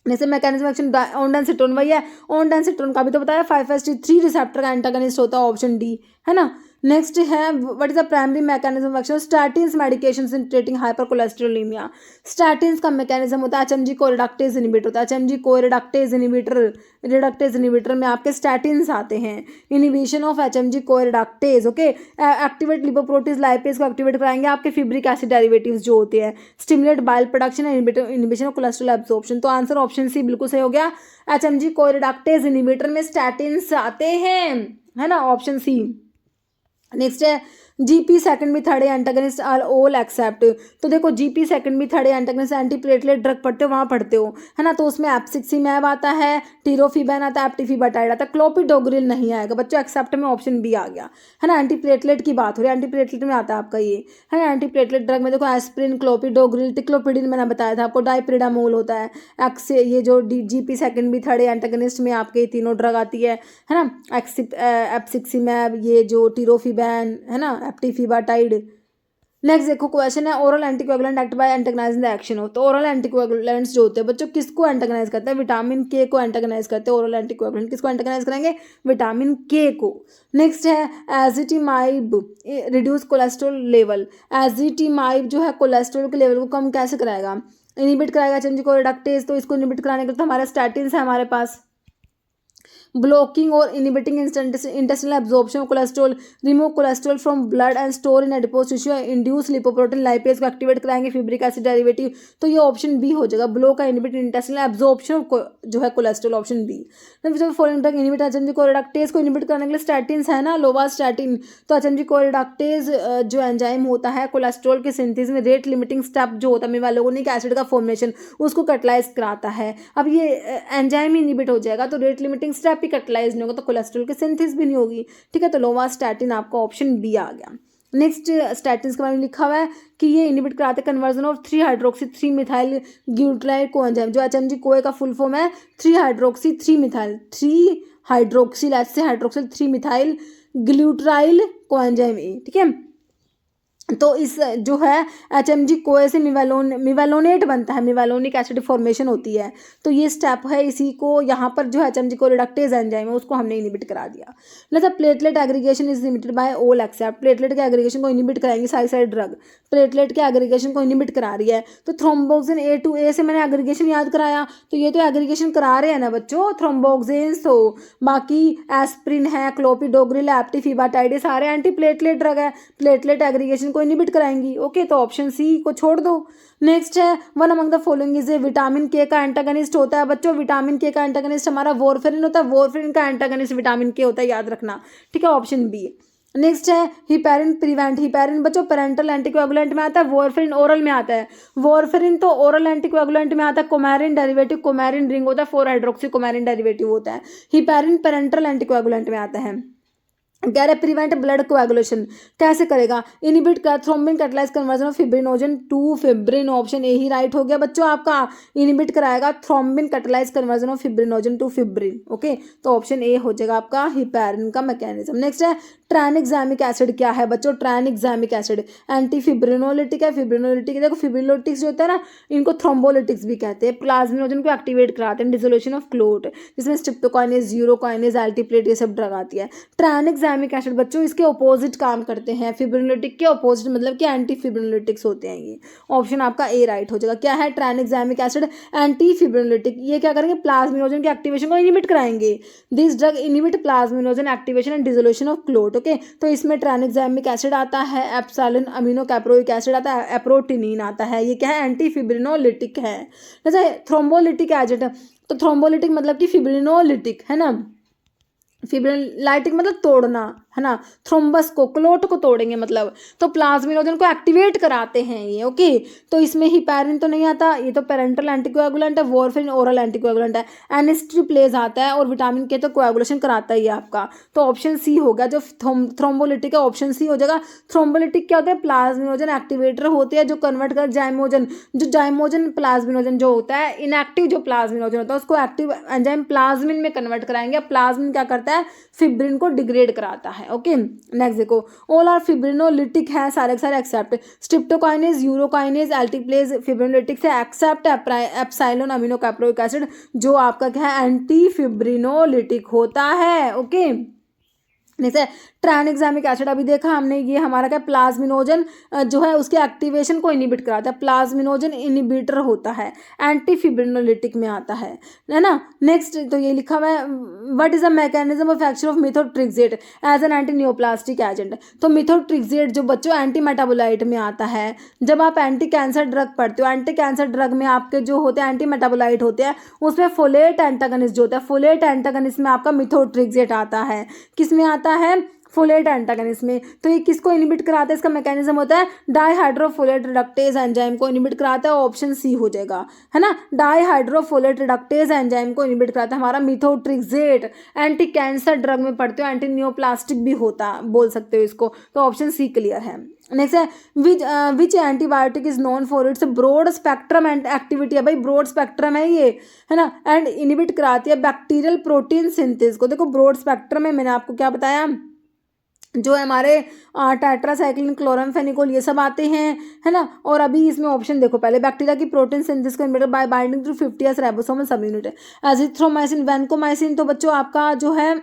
Speaker 1: जैसे मैकेनिज्म एक्शन ऑनडेनसिट्रोन वही है, ऑनडेनसिट्रोन का भी तो बताया 5-HT3 रिसेप्टर का एंटागनिस्ट होता है, ऑप्शन डी, है ना। नेक्स्ट है what is the primary mechanism of action statins medications in treating hypercholesterolaemia. Statins का मैकेनिज्म होता है एचएमजी को रिडक्टेज इनहिबिटर होता है, एचएमजी को रिडक्टेज इनहिबिटर में आपके स्टैटिन्स आते हैं, इनहिबिशन ऑफ एचएमजी को रिडक्टेज, ओके, एक्टिवेट लिपोप्रोटीज लाइपेज को एक्टिवेट कराएंगे, आपके फिब्रिक एसिड डेरिवेटिव्स जो होते हैं, stimulate bile production and inhibition of cholesterol absorption. तो आंसर ऑप्शन सी बिल्कुल सही हो गया, एचएमजी को रिडक्टेज इनहिबिटर में स्टैटिन्स आते हैं, है ना, option C. Next is GP second B third antagonist are all except. तो देखो GP second B third antagonist antiplatelet drug पढ़ते हो, वहाँ पढ़ते हो, है ना, तो उसमें एप्सिक्सिमैब आता है, टिरोफिबैन आता है, एप्टिफिबाटाइड आता है, क्लोपिडोग्रिल नहीं आएगा बच्चों, एक्सेप्ट में ऑप्शन बी आ गया, है ना। एंटी प्लेटलेट की बात हो रही है, एंटी प्लेटलेट में आता है आपका ये, है ना, एंटी प्लेटलेट ड्रग में देखो एस्प्रिन, क्लोपिडोग्रिल, टिक्लोपिडिन मैंने बताया था आपको, डाइपिरिडामोल होता है, ये जो GP second B third antagonist में आपके तीनों ड्रग आती है ना, एप्सिक्सिमैब, ये जो टिरोफिबैन है ना, एप्टिफिबाटाइड। नेक्स्ट देखो क्वेश्चन है oral anticoagulant act by antagonizing the action of. तो ओरल एंटीकोएगुलेंट्स जो होते हैं बच्चों किसको एंटागनाइज करते हैं, विटामिन के को एंटागनाइज करते हैं। ओरल एंटीकोएगुलेंट किसको एंटागनाइज करेंगे, विटामिन के को। नेक्स्ट है एजिटिमाइब रिड्यूस कोलेस्ट्रॉल लेवल। एजिटिमाइब जो है कोलेस्ट्रॉल के लेवल को कम कैसे कराएगा, इनहिबिट कराएगा एचएमजी को रिडक्टेज, तो इसको इनहिबिट कराने के लिए तो हमारे स्टैटिन्स है हमारे पास। ब्लॉकिंग और inhibiting intestinal absorption of cholesterol, remove cholesterol from blood and store in adipose tissue, induce lipoprotein lipase को एक्टिवेट कराएंगे, फिब्रिक एसिड डेरिवेटिव। तो ये ऑप्शन बी हो जाएगा, ब्लॉक का इनिबिट इंटेस्टिनल एब्जॉर्प्शन जो है cholesterol, option B. Following drug inhibit HMG CoA reductase को इनिबिट करने के लिए स्टैटिन्स है ना, लोवास्टैटिन। तो एचएमजी कोरेडक्टेज जो एंजाइम होता है कोलेस्ट्रॉल के सिंथेसिस में रेट लिमिटिंग स्टेप जो होता है मेवालोनिक एसिड का फॉर्मेशन, उसको कैटलाइज कराता है। अब ये एंजाइम इनिबिट हो जाएगा तो रेट लिमिटिंग स्टेप ही कैटलाइज नहीं होगा तो कोलेस्ट्रॉल की सिंथेसिस भी नहीं होगी। ठीक है, तो लोवास्टैटिन आपका ऑप्शन बी आ गया। नेक्स्ट स्टैटिन्स के बारे में लिखा हुआ है कि ये इनिबिट कराते कन्वर्जन ऑफ 3-हाइड्रोक्सी 3-मिथाइल ग्लूटाराइड कोएंजाइम। जो एचएमजी कोए का फुल फॉर्म है 3-हाइड्रोक्सी 3-मिथाइल 3-हाइड्रोक्सिल एच से हाइड्रोक्सिल 3-मिथाइल ग्लूटाराइल कोएंजाइम ए। ठीक है, तो इस जो है एचएमजी कोए से मिवालोनेट बनता है, मिवालोनिक एसिड फॉर्मेशन होती है। तो ये स्टेप है, इसी को यहाँ पर जो है एचएमजी को रिडक्टेज एंजाइम है उसको हमने इनिबिट करा दिया। मतलब platelet aggregation is limited by all except, platelet के एग्रीगेशन को इनिबिट कराएंगे सारी ड्रग, प्लेटलेट के एग्रीगेशन को इनिबिट करा रही है। तो थ्रोम्बोक्सिन ए टू ए से मैंने एग्रीगेशन याद कराया, तो ये तो एग्रीगेशन करा रहे हैं ना बच्चों थ्रोम्बोक्सिन्स। तो बाकी एस्प्रिन है, क्लोपिडोग्रिल, एप्टिफिबाटाइड, सारे एंटी प्लेटलेट ड्रग है, प्लेटलेट एग्रीगेशन को इनिबिट कराएंगी। ओके, तो ऑप्शन सी को छोड़ दो। नेक्स्ट है one among the following is a, vitamin के का एंटागनिस्ट होता है बच्चों, विटामिन के का एंटागनिस्ट हमारा वॉरफेरिन होता है, वॉरफेरिन का एंटागनिस्ट विटामिन के होता है, याद रखना। ठीक है, ऑप्शन बी। नेक्स्ट है हिपैरिन प्रिवेंट, हिपैरिन बच्चों पेरेंटल एंटीकोएगुलेंट में आता है, वॉरफेरिन ओरल में आता है, वॉरफेरिन तो ओरल एंटीकोएगुलेंट में आता है, कोमैरिन डेरिवेटिव, कोमैरिन रिंग होता है, 4-हाइड्रोक्सी कोमैरिन डेरिवेटिव होता है, हिपैरिन पेरेंटल एंटीकोएगुलेंट में आता है। कह रहे प्रिवेंट ब्लड कोएगुलेशन कैसे करेगा, इनिबिट कर thrombin catalyse conversion of fibrinogen to fibrin, option A ही राइट हो गया बच्चों आपका, इनिबिट कराएगा thrombin catalyse conversion of fibrinogen to fibrin. Okay, तो ऑप्शन ए हो जाएगा आपका हिपैरिन का मैकेनिज्म। नेक्स्ट है ट्रानिक्सामिक एसिड, क्या है बच्चों ट्रानिक्सामिक एसिड, एंटी फिब्रिनोलिटिक है, फिब्रिनोलिटिक देखो फिब्रिनोलिटिक्स जो होता है ना इनको थ्रोम्बोलिटिक्स भी कहते हैं, प्लाज्मिनोजन को एक्टिवेट कराते हैं, डिसोल्यूशन ऑफ क्लोट जिसमें स्ट्रिप्टोकाइनेज, यूरोकाइनेज, एल्टीप्लेट ये सब ड्रग आती है। ट्रानिक्सामिक एसिड बच्चों इसके अपोजिट काम करते हैं, फिब्रिनोलिटिक के अपोजिट मतलब कि एंटी फिब्रिनोलिटिक्स होते हैं ये, ऑप्शन आपका ए राइट हो जाएगा। क्या है ट्रानिक्सामिक एसिड एंटी फिब्रिनोलिटिक, ये क्या करेंगे प्लाज्मिनोजन के एक्टिवेशन को इनिबिट कराएंगे, this drug inhibit plasminogen activation and dissolution of clot. Okay, तो इसमें ट्रानिक्सामिक एसिड आता है, एप्सिलॉन अमीनो कैप्रोइक एसिड आता है, एप्रोटिनिन आता है, ये क्या है एंटी फिब्रिनोलिटिक है। जैसे थ्रोम्बोलिटिक एसिड, तो थ्रोम्बोलिटिक मतलब कि फिब्रिनोलिटिक है ना, फिब्रिनलाइटिक मतलब तोड़ना है ना, थ्रोम्बस को क्लोट को तोड़ेंगे मतलब, तो प्लाज्मिनोजन को एक्टिवेट कराते हैं ये। ओके, तो इसमें हिपैरिन तो नहीं आता, ये तो पेरेंटल एंटीकोएगुलेंट है, वॉरफेरिन ओरल एंटीकोएगुलेंट है, एनिस्ट्रिप्लेज आता है और विटामिन के तो कोएगुलेशन कराता ही है आपका, तो ऑप्शन सी हो गया जो थ्रोम्बोलिटिक है, ऑप्शन सी हो जाएगा। थ्रोम्बोलिटिक क्या होता है प्लाज्मिनोजन एक्टिवेटर होते हैं जो कन्वर्ट कर जाइमोजन, जो जाइमोजन प्लाज्मिनोजन जो होता है इनएक्टिव जो प्लाज्मिनोजन होता है उसको एक्टिव एंजाइम प्लाज्मिन में कन्वर्ट कराएंगे। प्लाज्मिन क्या करता है फिब्रिन को डिग्रेड कराता है। ओके, नेक्स्ट देखो ऑल आर फिब्रिनोलिटिक है, सारे सारे except streptokinase, urokinase, alteplase fibrinolytic से except epsilon amino caproic acid जो आपका क्या है एंटी फिब्रिनोलिटिक होता है। ओके, नेक्स्ट है ट्रानिक्सामिक एसिड, अभी देखा हमने ये हमारा क्या प्लाज्मिनोजन जो है उसके एक्टिवेशन को इनिबिट कराता है, प्लाज्मिनोजन इनिबिटर होता है, एंटी फिब्रिनोलिटिक में आता है ना। नेक्स्ट तो ये लिखा हुआ है what is the mechanism of action of methotrexate as an antineoplastic agent. तो मिथोट्रिक्सेट जो बच्चों एंटी मेटाबोलाइट में आता है, जब आप एंटी कैंसर ड्रग पढ़ते हो, एंटी कैंसर ड्रग में आपके जो होते हैं एंटी मेटाबोलाइट होते हैं, उसमें फोलेट एंटागनिस्ट जो होता है, फोलेट एंटागनिस्ट में आपका मिथोट्रिक्सेट आता है, किस में आता है फोलेट एंटागनिस्ट में। तो ये किसको इनिबिट कराता है, इसका मैकेनिज्म होता है डाईहाइड्रोफोलेट रिडक्टेज एंजाइम को इनिबिट कराता है, ऑप्शन सी हो जाएगा है ना, डाईहाइड्रोफोलेट रिडक्टेज एंजाइम को इनिबिट कराता है हमारा मिथोट्रिक्सेट। एंटी कैंसर ड्रग में पढ़ते हो, एंटी नियोप्लास्टिक भी होता बोल सकते हो इसको, तो ऑप्शन सी क्लियर है। नेक्स्ट है which antibiotic is known for its broad spectrum and activity है, भाई ब्रॉड स्पेक्ट्रम है ये है ना, एंड इनिबिट कराती है बैक्टीरियल प्रोटीन सिंथेसिस को। देखो ब्रॉड स्पेक्ट्रम में मैंने आपको क्या बताया, जो हमारे टेट्रासाइक्लिन, क्लोरामफेनिकोल ये सब आते हैं है ना, और अभी इसमें ऑप्शन देखो पहले बैक्टीरिया की प्रोटीन सिंथेसिस को inhibit by binding to 50s ribosomal subunit, azithromycin, vancomycin तो बच्चों आपका जो है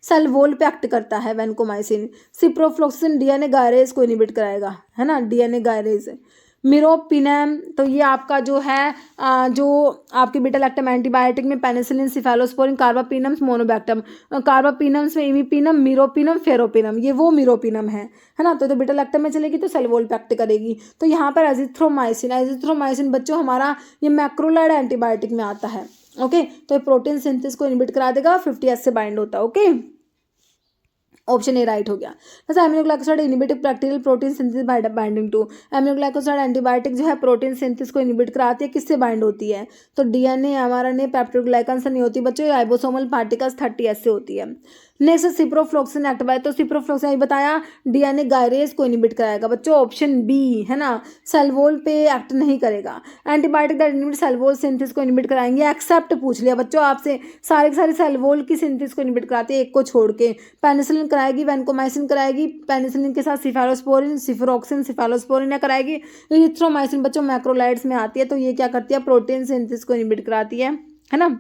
Speaker 1: सेल वॉल पे एक्ट करता है वैनकोमाइसिन, सिप्रोफ्लोक्सिन डीएनए गायरेज को इनहिबिट कराएगा है ना, डीएनए गायरेज, मिरोपिनेम, तो ये आपका जो है जो आपके बीटा लैक्टम एंटीबायोटिक में पेनिसिलिन, सिफेलोस्पोरिन, कार्बापिनम, मोनोबैक्टम, कार्बापिनम्स में इमिपिनम, मिरोपिनम, फेरोपिनम, ये वो मिरोपिनम है ना। तो बीटा लैक्टम में चलेगी तो सेलवोल्पेक्ट करेगी। तो यहाँ पर एजिथ्रोमाइसिन बच्चों हमारा ये मैक्रोलाइड एंटीबायोटिक में आता है। ओके, तो ये प्रोटीन सिंथेसिस को इनहिबिट करा देगा, 50S से बाइंड होता है। ओके, ऑप्शन ए राइट हो गया। जैसे aminoglycoside inhibit bacterial protein synthesis by binding to, aminoglycoside antibiotic जो है प्रोटीन सिंथेसिस को इनहिबिट कराती है, किससे बाइंड होती है? तो डीएनए, एमआरएनए, पेप्टिडोग्लाइकन से नहीं होती बच्चों, राइबोसोमल पार्टिकल्स 30S से होती है। नेक्स्ट सिप्रोफ्लोक्सिन एक्टिव, तो सिप्रोफ्लोक्सिन ये बताया डीएनए गायरेज को इनहिबिट कराएगा बच्चों, ऑप्शन बी है ना, सेलवोल पे एक्ट नहीं करेगा। Antibiotic that inhibit cell wall synthesis को इनहिबिट कराएंगे, एक्सेप्ट पूछ लिया बच्चों आपसे, सारे के सारे सेलवोल की सिंथेसिस को इनहिबिट कराते हैं, एक को छोड़ के। पेनिसिलिन कराएगी, वैनकोमाइसिन कराएगी, पेनिसिलिन के साथ सिफेलोस्पोरिन, सिफरोक्सिन, सिफेलोस्पोरिन कराएगी। इरिथ्रोमाइसिन बच्चों मैक्रोलाइड्स में आती है, तो ये क्या करती है? प्रोटीन सिंथेसिस को इनहिबिट कराती है ना।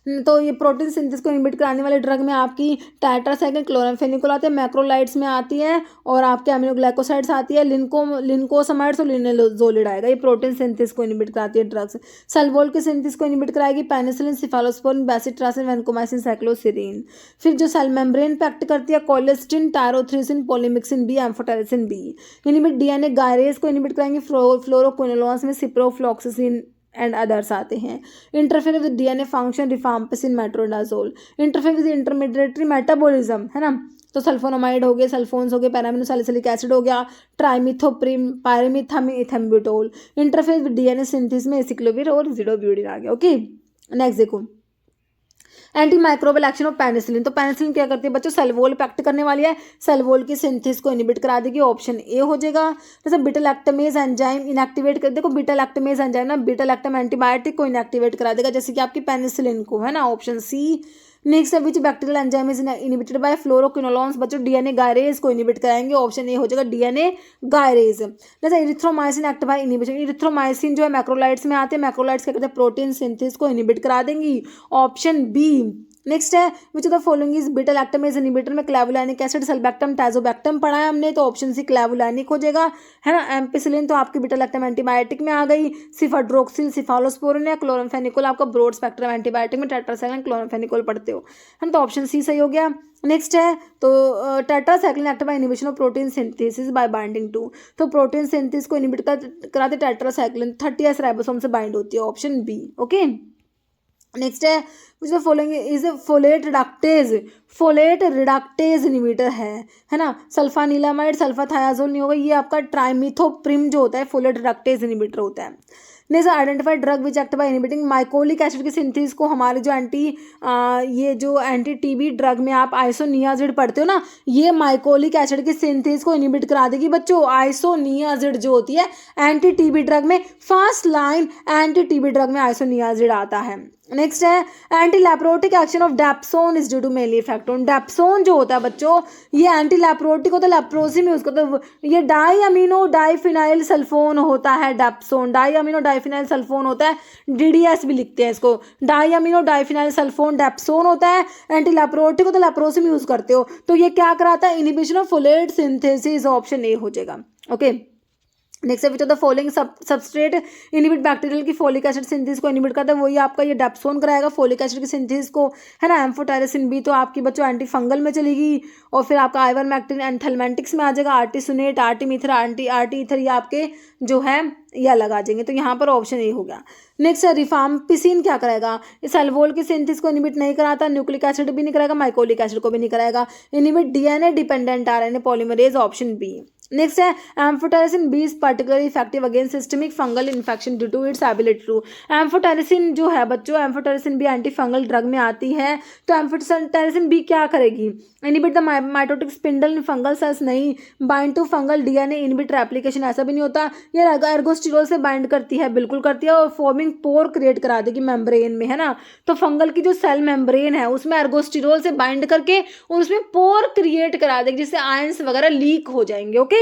Speaker 1: तो ये प्रोटीन सिंथेसिस को इनहिबिट कराने वाले ड्रग में आपकी टेट्रासाइक्लिन, क्लोरामफेनिकोल आते हैं, मैक्रोलाइड्स में आती है, और आपके अमीनोग्लाइकोसाइड्स आती है, लिंकोसमाइड्स और लिनोजोलिड आएगा। ये प्रोटीन सिंथेसिस को इनहिबिट कराती है ड्रग्स। सेलवोल की सिंथेसिस को इनहिबिट कराएगी penicillin, cephalosporin, bacitracin, vancomycin, cycloserine. फिर जो सेल मेम्ब्रेन पे एक्ट करती है colistin, tyrothricin, polymyxin B, amphotericin B. Inhibit DNA gyrase को इनहिबिट कराएंगे, फ्लोरोक्विनोलोन्स में सिप्रोफ्लॉक्सासिन एंड अदर्स आते हैं। Interfere with DNA function, rifampicin, metronidazole. Interfere with intermediatory metabolism है ना, तो सल्फोनामाइड हो गए, सल्फोन्स हो गए, पैरामिनोसैलिसिलिक एसिड हो गया, ट्राइमिथोप्रिम, पायरिमिथामिन, इथेम्ब्यूटोल। इंटरफेयर विद डीएनए सिंथेसिस में एसिक्लोविर और जिडोब्यूटिन आ गया। ओके, नेक्स्ट देखो anti microbial action of penicillin, तो पेनिसिलिन क्या करती है बच्चों? सेलवोल पे एक्ट करने वाली है, सेलवोल की सिंथेसिस को इनहिबिट करा देगी, ऑप्शन ए हो जाएगा। जैसे बीटा लैक्टमेज एंजाइम इनएक्टिवेट कर, देखो बीटा लैक्टमेज एंजाइम ना बीटा लैक्टम एंटीबायोटिक को इनएक्टिवेट करा देगा, जैसे कि आपकी पेनिसिलिन को है ना, ऑप्शन सी। नेक्स्ट है which bacterial enzyme is inhibited by fluoroquinolones, बच्चों डीएनए गायरेज को इनहिबिट कराएंगे, ऑप्शन ए हो जाएगा डीएनए गायरेज। जैसे erythromycin act by inhibition, erythromycin जो है मैक्रोलाइड्स में आते हैं, मैक्रोलाइड्स क्या करते हैं? प्रोटीन सिंथेसिस को इनहिबिट करा देंगी, ऑप्शन बी। नेक्स्ट है which of the following is beta lactamase inhibitor, में क्लेवुलानिक एसिड, सल्बैक्टम, टाजोबैक्टम पढ़ा है हमने, तो ऑप्शन सी क्लेवुलानिक हो जाएगा है ना। एम्पिसिलिन तो आपकी बीटा लैक्टम एंटीबायोटिक में आ गई, सिफाड्रोक्सिल, सिफालोस्पोरिन या क्लोरामफेनिकोल आपका ब्रॉड स्पेक्ट्रम एंटीबायोटिक में टेट्रासाइक्लिन, क्लोरामफेनिकोल पढ़ते हो है ना, तो ऑप्शन सी सही हो गया। नेक्स्ट है तो tetracycline act by inhibition of protein synthesis by binding to, तो प्रोटीन सिंथेसिस को इनहिबिट कराते टेट्रासाइक्लिन, 30S राइबोसोम से बाइंड होती है, ऑप्शन बी। ओके, नेक्स्ट है which the following is folate reductase inhibitor है ना। सल्फानिलामाइड, सल्फाथायाजोल नहीं होगा, ये आपका ट्राइमिथोप्रिम जो होता है फोलेट रिडक्टेज इनहिबिटर होता है। Next identified drug which act by inhibiting mycolic acid की सिंथेसिस को, हमारे जो एंटी टीबी ड्रग में आप आइसोनियाजिड पढ़ते हो ना, ये माइकोलिक एसिड की सिंथेसिस को इनहिबिट करा देगी बच्चों। आइसोनियाजिड जो होती है एंटी टीबी ड्रग में, first line anti TB drug में आइसोनियाजिड आता है। नेक्स्ट है anti leprotic action of dapsone is due to mainly effect on, dapsone जो होता है बच्चों ये एंटी लैप्रोटिक होता है, लेप्रोसी में उसको तो ये डाईअमीनो डाइफिनाइल सल्फोन होता है, डेप्सोन डाईअमीनो डाइफिनाइल सल्फोन होता है, डीडीएस भी लिखते हैं इसको, डाईअमीनो डाइफिनाइल सल्फोन डेप्सोन होता है, एंटी लैप्रोटिक होता है, लेप्रोसी में यूज करते हो, तो ये क्या कराता है? Inhibition of folate synthesis, option A हो जाएगा। Okay, next which of the following substrate inhibit bacterial की फोलिक एसिड सिंथेसिस को इनहिबिट करता है, वही आपका ये डेप्सोन कराएगा फोलिक एसिड की सिंथेसिस को है ना। एम्फोटेरिसिन बी तो आपकी बच्चों एंटी फंगल में चलेगी, और फिर आपका आइवरमेक्टिन एंथेलमेंटिक्स में आ जाएगा, आर्टिसुनेट, आर्टिमिथर, आर्टी ईथर ये आपके जो है ये अलग आ जाएंगे, तो यहाँ पर ऑप्शन ए हो गया। नेक्स्ट रिफाम्पिसिन क्या करेगा? सेलवोल की सिंथेसिस को इनहिबिट नहीं कराता, न्यूक्लिक एसिड भी नहीं कराएगा, माइकोलिक एसिड को भी नहीं कराएगा, inhibit DNA dependent RNA polymerase, option B. Next है amphotericin B is particularly effective against systemic fungal infection due to its ability to, amphotericin जो है बच्चों amphotericin B anti fungal drug में आती है, तो एम्फोटेरिसिन बी क्या करेगी? Inhibit the mitotic spindle in fungal cells, नहीं bind to fungal DNA inhibitor application, ऐसा भी नहीं होता। ये एर्गोस्टिरोल से बाइंड करती है, बिल्कुल करती है, और फॉर्मिंग पोर क्रिएट करा देगी मेम्ब्रेन में है ना, तो फंगल की जो सेल मेम्ब्रेन है उसमें एर्गोस्टिरोल से बाइंड करके और उसमें पोर क्रिएट करा देगी, जिससे आयंस वगैरह लीक हो जाएंगे। ओके,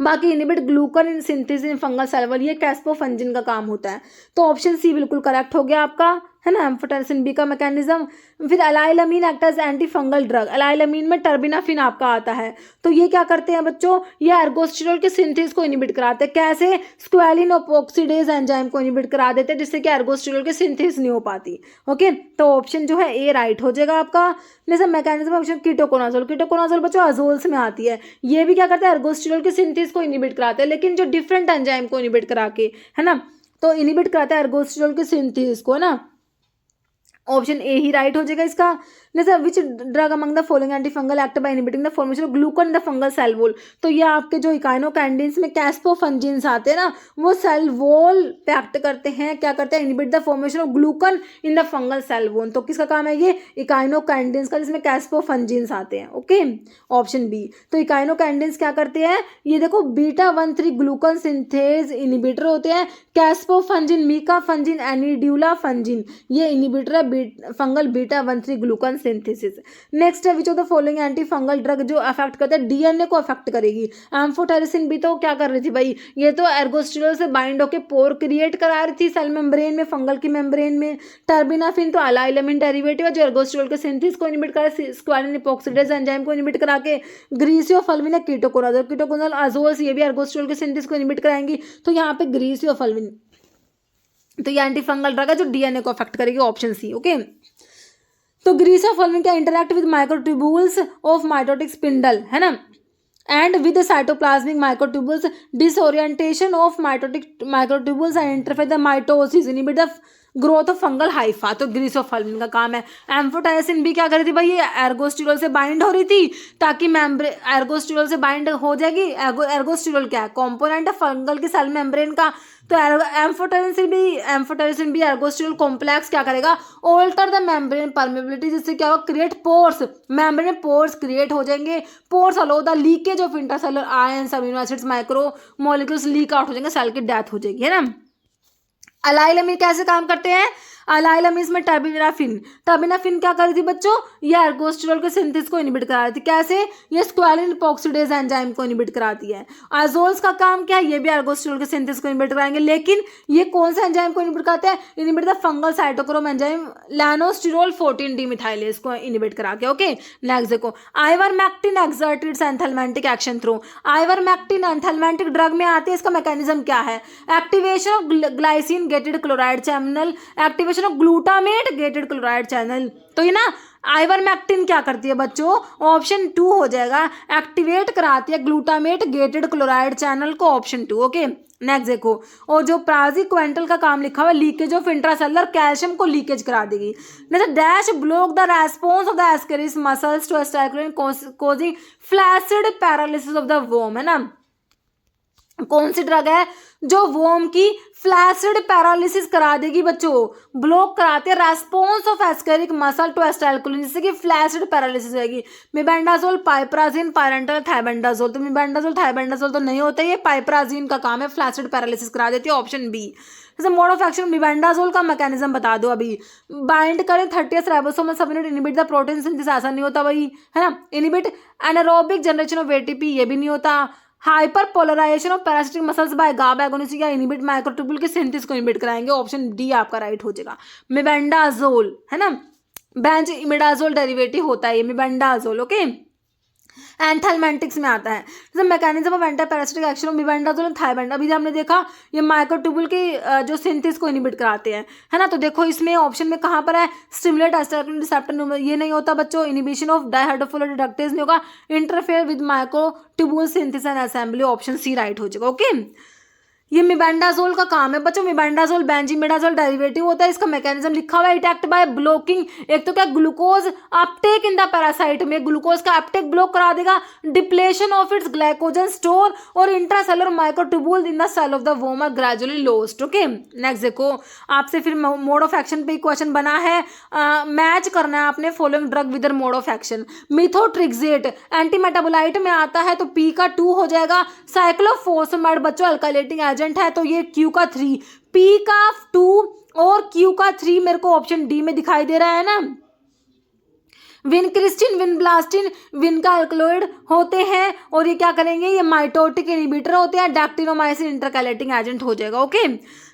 Speaker 1: बाकी inhibit glucan synthesis in fungal cell wall, ये कैस्पोफंजिन का काम होता है, तो ऑप्शन सी बिल्कुल करेक्ट हो गया आपका। है ना, एम्फोटेरिसिन बी का मैकेनिज्म। फिर allylamine act as anti fungal drug, allylamine में टर्बिनाफिन आपका आता है, तो ये क्या करते हैं बच्चों, ये एर्गोस्टिरोल के सिंथेसिस को इनिबिट कराते हैं। कैसे, स्क्वेलिन ऑक्सीडेज एंजाइम को इनिबिट करा देते हैं, जिससे कि एर्गोस्टिरोल के सिंथेसिस नहीं हो पाती। ओके, तो ऑप्शन जो है ए राइट हो जाएगा आपका। जैसे मैकेनिज्म ऑप्शन कीटोकोनाजोल, कीटोकोनाजोल बच्चों अजोल्स में आती है, ये भी क्या करते हैं, एर्गोस्टिरोल के सिंथेसिस को इनिबिट कराते हैं, लेकिन जो डिफरेंट एंजाइम को इनिबिट करा के, है ना, तो इनिबिट कराता है एर्गोस्टिरोल के सिंथेसिस को, है ना। ऑप्शन ए ही राइट हो जाएगा इसका। जैसे which drug among the following anti fungal act by inhibiting the formation of glucan in the fungal cell wall, तो ये आपके जो इकाइनोकैंडिन्स में कैस्पोफंजिन्स आते हैं ना, वो सेल वॉल पे एक्ट करते हैं, क्या करते हैं, inhibit the formation of glucan in the fungal cell wall. तो किसका काम है ये, इकाइनोकैंडिन्स का, जिसमें कैस्पोफंजिन्स आते हैं। Okay, option B. तो इकाइनोकैंडिन्स क्या करते हैं, ये देखो बीटा 1,3 ग्लूकन सिंथेज इनिबिटर होते हैं। कैस्पोफंजिन, मीकाफंजिन, एनिड्यूलाफंजिन, ये इनिबिटर है fungal beta 1,3 glucan synthesis. Next है which of the following anti fungal drug जो अफेक्ट करता है डीएनए को अफेक्ट करेगी। एम्फोटेरिसिन भी तो क्या कर रही थी भाई, ये तो एर्गोस्टिरोल से बाइंड होकर पोर क्रिएट करा रही थी सेल मेम्ब्रेन में, फंगल की मेम्ब्रेन में। टर्बिनाफिन तो अलाइलामिन डेरिवेटिव है जो एर्गोस्टिरोल के सिंथेसिस को इनिबिट करा, स्क्वालिन एपॉक्सीडेज एंजाइम को इनिबिट करा के। ग्रीसियोफल्विन है कीटोकोनाजोल, कीटोकोनाजोल अजोल्स, ये भी एर्गोस्टिरोल के सिंथेसिस को इनिबिट कराएंगी। तो यहाँ पे ग्रीसियोफल्विन, तो ये एंटी फंगल ड्रग है जो डीएनए को अफेक्ट करेगी, ऑप्शन सी। ओके, तो ग्रीसियोफल्विन क्या interact with microtubules of mitotic spindle, है ना, and with cytoplasmic microtubules, disorientation of microtubules and interfere the mitosis, inhibit the growth of fungal Haifa. तो ग्रीसियोफल्विन का काम है। एम्फोटेरिसिन भी क्या कर रही थी भाई, ये एर्गोस्टिरोल से बाइंड हो रही थी, ताकि एर्गोस्टिरोल से बाइंड हो जाएगी। एर्गोस्टिरोल क्या है, कॉम्पोनेंट है फंगल की सेल मेम्ब्रेन का। तो एम्फोटेरिसिन भी एर्गोस्टिरोल कॉम्प्लेक्स क्या करेगा, ऑल्टर द मेम्ब्रेन परमेबिलिटी, जिससे क्या होगा, क्रिएट पोर्स, मेम्ब्रेन में पोर्स क्रिएट हो जाएंगे। Pores aloe the leakage of intercellular ions, amino acids, micro molecules leak out हो जाएंगे, सेल की डेथ हो जाएगी, है ना। अलाइलामिन कैसे काम करते हैं, अलाइलामिन में टर्बिनाफिन, टर्बिनाफिन क्या कर रही थी बच्चों, ये एर्गोस्टिरोल के सिंथेसिस को इनिबिट करा रही थी। कैसे, ये स्क्वालिन एपॉक्सीडेज एंजाइम को इनिबिट कराती है। अजोल्स का काम क्या है, ये भी एर्गोस्टिरोल के सिंथेसिस को इनिबिट कराएंगे, लेकिन ये कौन सा एंजाइम को इनिबिट कराते हैं, inhibit the fungal cytochrome enzyme lanosterol 14 demethylase को इनिबिट करा के। ओके, नेक्स्ट देखो, ivermectin exert its anthelmintic action through, ivermectin anthelmintic drug में आती है, इसका मैकेनिज्म क्या है, activation of glycine gated chloride channel, activation of glutamate gated chloride channel. तो ये ना आइवरमेक्टिन क्या करती है बच्चों, ऑप्शन 2 हो जाएगा, एक्टिवेट कराती है ग्लूटामेट गेटेड क्लोराइड चैनल को, ऑप्शन 2। ओके, नेक्स्ट देखो, और जो प्राजिक्वेंटल का काम लिखा हुआ, लीकेज ऑफ इंट्रासेलुलर कैल्शियम को लीकेज करा देगी। Dash block the response of the ascaris muscles to acetylcholine causing flaccid paralysis of the worm, है ना। कौन सी ड्रग है जो वोम की फ्लैसिड पैरालिसिस करा देगी बच्चों, ब्लॉक कराते हैं response of ascaris muscle to acetylcholine, जिससे कि फ्लैसिड पैरालिसिस होगी। मिबेंडाजोल, पाइप्राजिन, पायरेंटल, थाइबेंडाजोल। तो मिबेंडाजोल थाइबेंडाजोल तो नहीं होता, ये पाइप्राजिन का काम है, फ्लैसिड पैरालिसिस करा देती है, ऑप्शन बी। जैसे मोड ऑफ एक्शन मिबेंडाजोल का मैकेनिज्म बता दो अभी, बाइंड करें 30th ribosomal subunit, inhibit the protein synthesis, ऐसा नहीं होता भाई, है ना। Inhibit anaerobic generation of ATP, ये भी नहीं होता। Hyperpolarization of parasitic muscles by GABA agonist या इनिबिट माइक्रोट्यूब्यूल के सिंथेसिस को इनिबिट कराएंगे, ऑप्शन डी आपका राइट हो जाएगा। मिबेंडाजोल, है ना, बेंज इमिडाजोल डेरिवेटिव होता है ये मिबेंडाजोल। ओके, एंथैल्मेंटिक्स में आता है। जैसे mechanism of anti parasitic action of mebendazole and thiabendazole, अभी हमने देखा ये माइक्रोट्यूब्यूल के जो सिंथेसिस को इनिबिट कराते हैं, है ना। तो देखो इसमें ऑप्शन में कहाँ पर है, स्टिमुलेट एस्टाइलकोलिन रिसेप्टर, ये नहीं होता बच्चों। इनिबिशन ऑफ डाइहाइड्रोफोलेट रिडक्टेज नहीं होगा। Interfere with microtubule synthesis and assembly, option C right हो जाएगा। ओके, ये मिबेंडाजोल का काम है बच्चों। मिबेंडाजोल बेंजीमिडाजोल डेरिवेटिव होता है, इसका मैकेनिज्म लिखा हुआ है, इट एक्ट बाय ब्लॉकिंग, एक तो क्या glucose uptake in the parasite में ग्लूकोज का अपटेक ब्लॉक करा देगा, depletion of its glycogen store और intracellular microtubule in the cell of the worm are gradually lost. Okay, next देखो, आपसे फिर मोड ऑफ एक्शन पे क्वेश्चन बना है, मैच करना है आपने following drug with mode of action. Methotrexate anti metabolite में आता है, तो पी का 2 हो जाएगा। साइक्लोफॉस्फेट बच्चों अल्काइलेटिंग एजेंट है, तो ये क्यू का 3, पी का 2 और क्यू का 3 मेरे को ऑप्शन डी में दिखाई दे रहा है ना। विनक्रिस्टिन, विनब्लास्टिन, विन का अल्कलॉइड होते हैं और ये क्या करेंगे, ये माइटोटिक इनहिबिटर होते हैं, डैक्टिनोमाइसिन इंटरकैलेटिंग एजेंट हो जाएगा। ओके,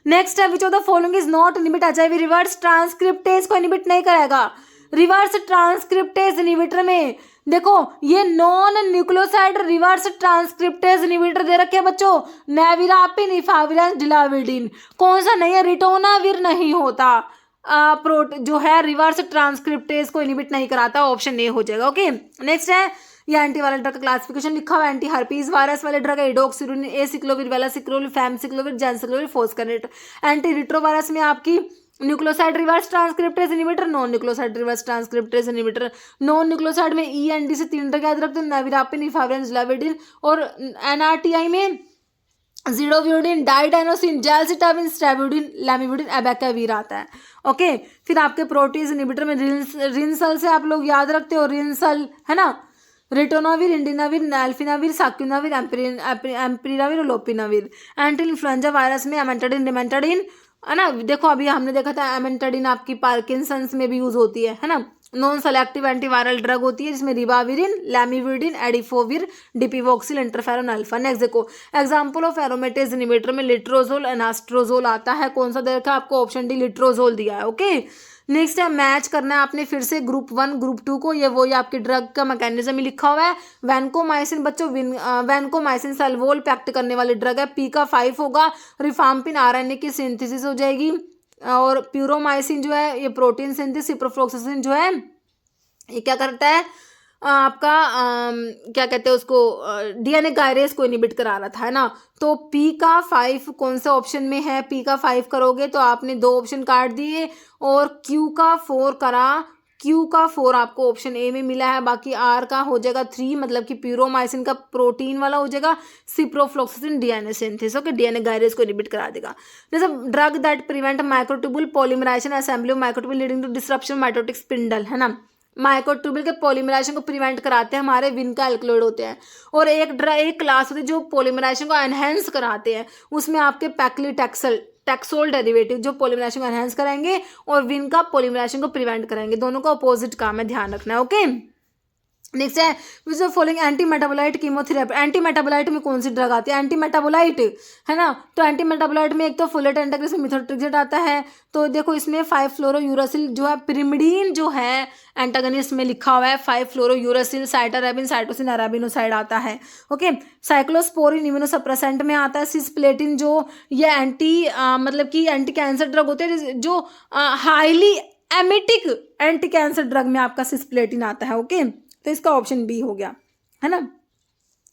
Speaker 1: नेक्स्ट है which of the following is not inhibit HIV, reverse transcriptase को इनहिबिट नहीं करेगा। रिवर्स ट्रांसक्रिप्टेज इनहिबिटर में देखो ये non nucleoside reverse transcriptase inhibitor दे रखे हैं बच्चों, नेविरापिन, इफाविलेंस, डिलाविडिन। कौन सा नहीं है, रिटोनाविर नहीं होता। जो है रिवर्स ट्रांसक्रिप्टेज को इनहिबिट नहीं कराता, ऑप्शन ए हो जाएगा। ओके, नेक्स्ट है ये एंटीवायरल ड्रग का क्लासिफिकेशन लिखा हुआ है। एंटी हर्पीज वायरस वाले ड्रग है इडोक्सिरुलिन, एसिक्लोविर, वेलासिक्लोविर, फैमसिक्लोविर, जेंसिक्लोविर, फोस्कनेट। एंटी रिट्रोवायरस में आपकी nucleoside reverse transcriptase inhibitor, non nucleoside reverse transcriptase inhibitor. Non nucleoside में ई एन डी से 3 ड्रग याद रखते हैं, नेविरापिन, इफाविलेंस, डिलाविडिन। और एनआरटीआई में जिडोवियोडिन, डाइडाइनोसिन, जैलसिटाबिन, स्टैबिडिन, लैमिविडिन, एबैकावीर आता है। ओके, फिर आपके प्रोटीज इनहिबिटर में रिंसल से आप लोग याद रखते हो, रिंसल है ना, रिटोनाविर, इंडिनाविर, नैल्फिनाविर, साक्यूनाविर, एम्पिराविर और लोपिनाविर। एंटी इन्फ्लुएंजा वायरस में एमेंटाडिन, रिमेंटाडिन है ना। देखो अभी हमने देखा था एमेंटाडिन आपकी पार्किंसंस में भी यूज होती है ना। नॉन सेलेक्टिव एंटीवायरल ड्रग होती है जिसमें रिबाविरिन, लैमिविडिन, एडिफोविर, डिपिवॉक्सिल, इंटरफेरॉन अल्फा। नेक्स्ट देखो एग्जांपल ऑफ एरोमेटेज इनहिबिटर में लिट्रोजोल, एनास्ट्रोजोल आता है। कौन सा देखा आपको, ऑप्शन डी लिट्रोजोल दिया है। ओके, नेक्स्ट है मैच करना है आपने फिर से ग्रुप 1 ग्रुप 2 को, ये वही आपकी ड्रग का मैकेनिज्म ही लिखा हुआ है। वैनकोमाइसिन बच्चों, वैनकोमाइसिन सल्वोल पैक्ट करने वाली ड्रग है, पी का 5 होगा। रिफाम्पिन आरएनए की सिंथेसिस हो जाएगी और प्यूरोमाइसिन जो है ये प्रोटीन सिंथेसिस, सिप्रोफ्लोक्सासिन जो है ये क्या करता है आपका क्या कहते हैं उसको, डीएनए गायरेज को इनहिबिट करा रहा था है ना। तो पी का 5 कौन से ऑप्शन में है, पी का 5 करोगे तो आपने 2 ऑप्शन काट दिए और क्यू का 4 करा, क्यू का 4 आपको ऑप्शन ए में मिला है। बाकी आर का हो जाएगा 3, मतलब कि प्यूरोमाइसिन का प्रोटीन वाला हो जाएगा, ciprofloxacin DNA synthesis. Okay, DNA gyrase को इनहिबिट करा देगा। जैसे drug that prevent microtubule polymerization assembly of microtubule leading to disruption mitotic spindle है ना। माइक्रोट्यूबुल के पॉलीमराइजेशन को प्रिवेंट कराते हैं हमारे विन का एल्कलॉइड होते हैं। और एक क्लास होती है जो पॉलीमराइजेशन को एनहेंस कराते हैं, उसमें आपके पैक्लीटैक्सल टैक्सोल डेरिवेटिव जो पॉलीमराइजेशन को एनहेंस कराएंगे और विन का पॉलीमराइजेशन को प्रिवेंट करेंगे। दोनों का अपोजिट काम है, ध्यान रखना है। ओके, नेक्स्ट है which of following anti metabolite chemotherapy. Anti metabolite में कौन सी ड्रग आती है, एंटी मेटाबोलाइट है ना। तो एंटी मेटाबोलाइट में एक तो फुलेट एंटागोनिस्ट मिथोट्रिक्सेट आता है। तो देखो इसमें 5-फ्लोरोयूरासिल जो है, पिरिमिडीन जो है एंटागोनिस्ट में लिखा हुआ है 5-फ्लोरोयूरासिल, साइटारेबिन, साइटोसिन, अराबिनोसाइड आता है। ओके, साइक्लोस्पोरिन इम्यूनोसप्रेसेंट में आता है। सिस्प्लेटिन जो ये मतलब कि एंटी कैंसर ड्रग होते हैं, जो highly emetic anti cancer drug में आपका सिस्प्लेटिन आता है। ओके, तो इसका ऑप्शन बी हो गया है ना।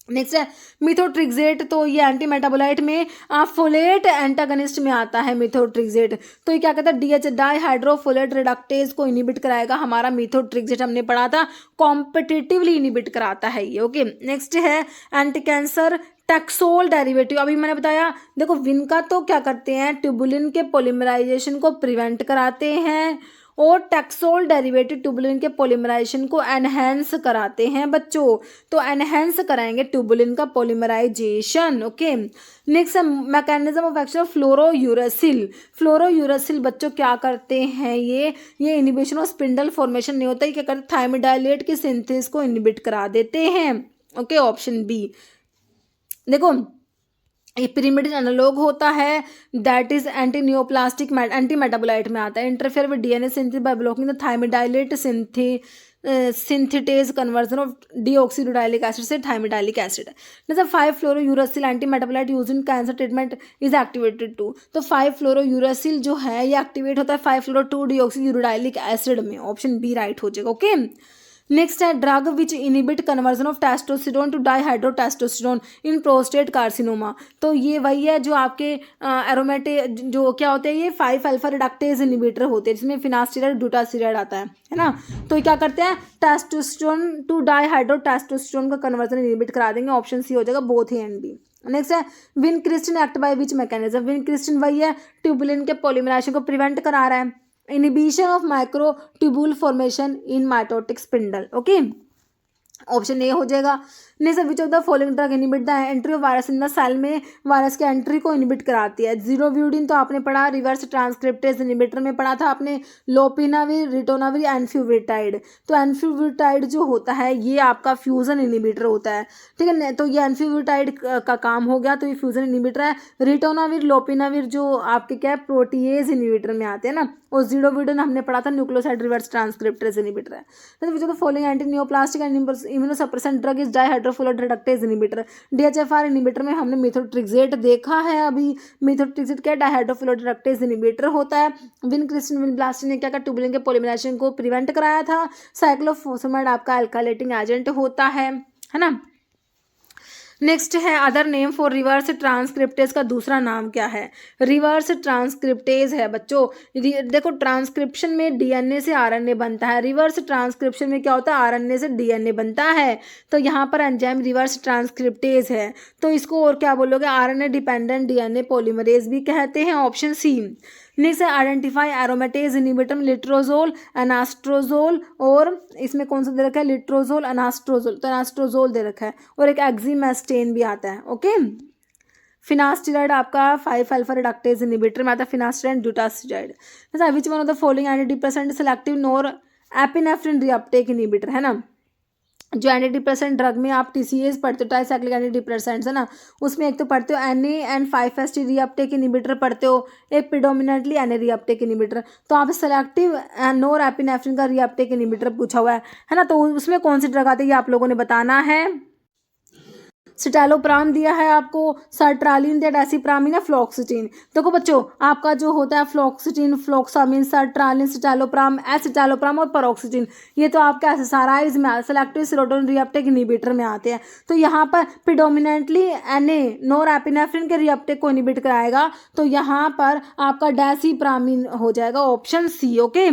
Speaker 1: नेक्स्ट है मिथोट्रिक्सेट, तो ये एंटी मेटाबोलाइट में फोलेट एंटागनिस्ट में आता है मिथोट्रिक्सेट। तो ये क्या कहता है, डीएच डाइहाइड्रोफोलेट रिडक्टेज को इनहिबिट कराएगा हमारा मिथोट्रिक्सेट, हमने पढ़ा था कॉम्पिटिटिवली इनहिबिट कराता है ये। ओके, नेक्स्ट है एंटी कैंसर टैक्सोल डेरिवेटिव। अभी मैंने बताया देखो विन का तो क्या करते हैं, ट्यूबुलिन के पॉलीमराइजेशन को प्रिवेंट कराते हैं और टैक्सोल डेरिवेटिव ट्यूबुलिन के पॉलीमराइजेशन को एनहेंस कराते हैं बच्चों। तो एनहेंस कराएंगे ट्यूबुलिन का polymerization. Okay, next mechanism of action of fluorouracil. Fluorouracil बच्चों क्या करते हैं, ये इनहिबिशन ऑफ स्पिंडल फॉर्मेशन नहीं होता है, क्या करते हैं थायमिडाइलेट की सिंथेसिस को इनहिबिट करा देते हैं। Okay, option B. देखो ये पिरिमिडिन एनालॉग होता है, that is anti neoplastic anti metabolite में आता है। Interfere with DNA synthesis by blocking the thymidylate synthetase conversion of deoxyribonucleic acid से थायमिडाइलिक एसिड। जैसे five fluorouracil anti metabolite use in cancer treatment is activated to. तो five fluorouracil जो है ये activate होता है 5-फ्लोरो-2 डीऑक्सीरिबोनुक्लिक एसिड में, ऑप्शन बी राइट हो जाएगा। ओके, नेक्स्ट है drug which inhibit conversion of testosterone to dihydrotestosterone in prostate carcinoma. तो ये वही है जो आपके एरोमेटिक जो क्या होते हैं, ये 5-अल्फा रिडक्टेज इनहिबिटर होते हैं जिसमें फिनास्टिराइड ग्लूटासिराइड आता है ना। तो ये क्या करते हैं, टेस्टोस्टेरोन टू डाइहाइड्रोटेस्टोस्टेरोन का कन्वर्जन इनहिबिट करा देंगे, ऑप्शन सी हो जाएगा both A and B. Next है vincristine act by which mechanism. Vincristine वही है ट्यूबुलिन के पॉलीमराइजेशन को प्रिवेंट करा रहा है, inhibition of microtubule formation in mitotic spindle. Okay, option A हो जाएगा। Next, which of the following drug inhibit the entry of virus in the cell में वायरस के एंट्री को इनिबिट कराती है। जीरोव्यूडिन तो आपने पढ़ा, रिवर्स ट्रांसक्रिप्टेज इनिबिटर में पढ़ा था आपने, लोपिनाविर, रिटोनाविर, एनफ्यूविटाइड। तो एनफ्यूविटाइड जो होता है ये आपका फ्यूजन इनिबिटर होता है, ठीक है। तो ये एनफ्यूविटाइड का काम हो गया, तो ये फ्यूजन इनिबिटर है। रिटोनाविर, लोपिनाविर जो आपके क्या है प्रोटीएज इनिबिटर में आते हैं ना, और जीरोव्यूडिन हमने पढ़ा था न्यूक्लियोसाइड रिवर्स ट्रांसक्रिप्टेज इनिबिटर है। तो following anti neoplastic and immunosuppressant drug is dihydrofolate reductase inhibitor. DHFR inhibitor में हमने मेथोट्रिक्सेट देखा है अभी। मेथोट्रिक्सेट क्या डाइहाइड्रोफोलेट रिडक्टेज इनिबिटर होता है। विनक्रिस्टिन विनब्लास्टिन ने क्या क्या ट्यूबुलिन के पॉलीमराइजेशन को प्रिवेंट कराया था। साइक्लोफोसमेट आपका अल्काइलेटिंग एजेंट होता है ना। नेक्स्ट है other name for reverse transcriptase का दूसरा नाम क्या है? रिवर्स ट्रांसक्रिप्टेज है बच्चों। देखो ट्रांसक्रिप्शन में डीएनए से आरएनए बनता है, रिवर्स ट्रांसक्रिप्शन में क्या होता है आरएनए से डीएनए बनता है। तो यहाँ पर एंजाइम रिवर्स ट्रांसक्रिप्टेज है, तो इसको और क्या बोलोगे? आरएनए डिपेंडेंट डीएनए पॉलीमरेज भी कहते हैं, ऑप्शन सी। नेक्स्ट है आइडेंटिफाई एरोमेटेज इनिबिटर में लिट्रोजोल, एनास्ट्रोजोल, और इसमें कौन सा दे रखा है? लिट्रोजोल, एनास्ट्रोजोल, तो एनास्ट्रोजोल दे रखा है, और एक एक्जिमेस्टेन भी आता है। ओके, फिनास्टिराइड आपका 5-अल्फा रिडक्टेज इनिबिटर में आता है, finasteride, dutasteride. Which one of the following anti depressant selective nor epinephrine reuptake inhibitor है ना। जो एंटी डिप्रेसेंट ड्रग में आप टीसीएस पढ़ते हो, ट्राइसाइक्लिक एंटी डिप्रेसेंट्स है ना, उसमें एक तो पढ़ते हो एनए एंड 5-एसटी रीअपटेक इनिबिटर पढ़ते हो, एक प्रिडोमिनेंटली एनए रीअपटेक इनिबिटर। तो आप सेलेक्टिव नोर एपिनेफ्रिन का रीअपटेक इनिबिटर पूछा हुआ है ना, तो उसमें कौन सी ड्रग आती है ये आप लोगों ने बताना है। सिटालोप्राम दिया है आपको, सर्ट्रालिन दिया, डेसिप्रामिन या फ्लॉक्सिटिन। देखो बच्चों आपका जो होता है फ्लॉक्सिटिन, फ्लॉक्सामिन, सर्ट्रालिन, सिटालोप्राम, एसिटालोप्राम और पेरोक्सिटिन, ये तो आपके एसएसआरआईज में सेलेक्टिव सेरोटोनिन रीअपटेक इनिबिटर में आते हैं। तो यहाँ पर प्रिडोमिनेंटली एनए नोर एपिनेफ्रिन के रीअपटेक को इनिबिट कराएगा, तो यहाँ पर आपका डेसिप्रामिन हो जाएगा, ऑप्शन सी। ओके,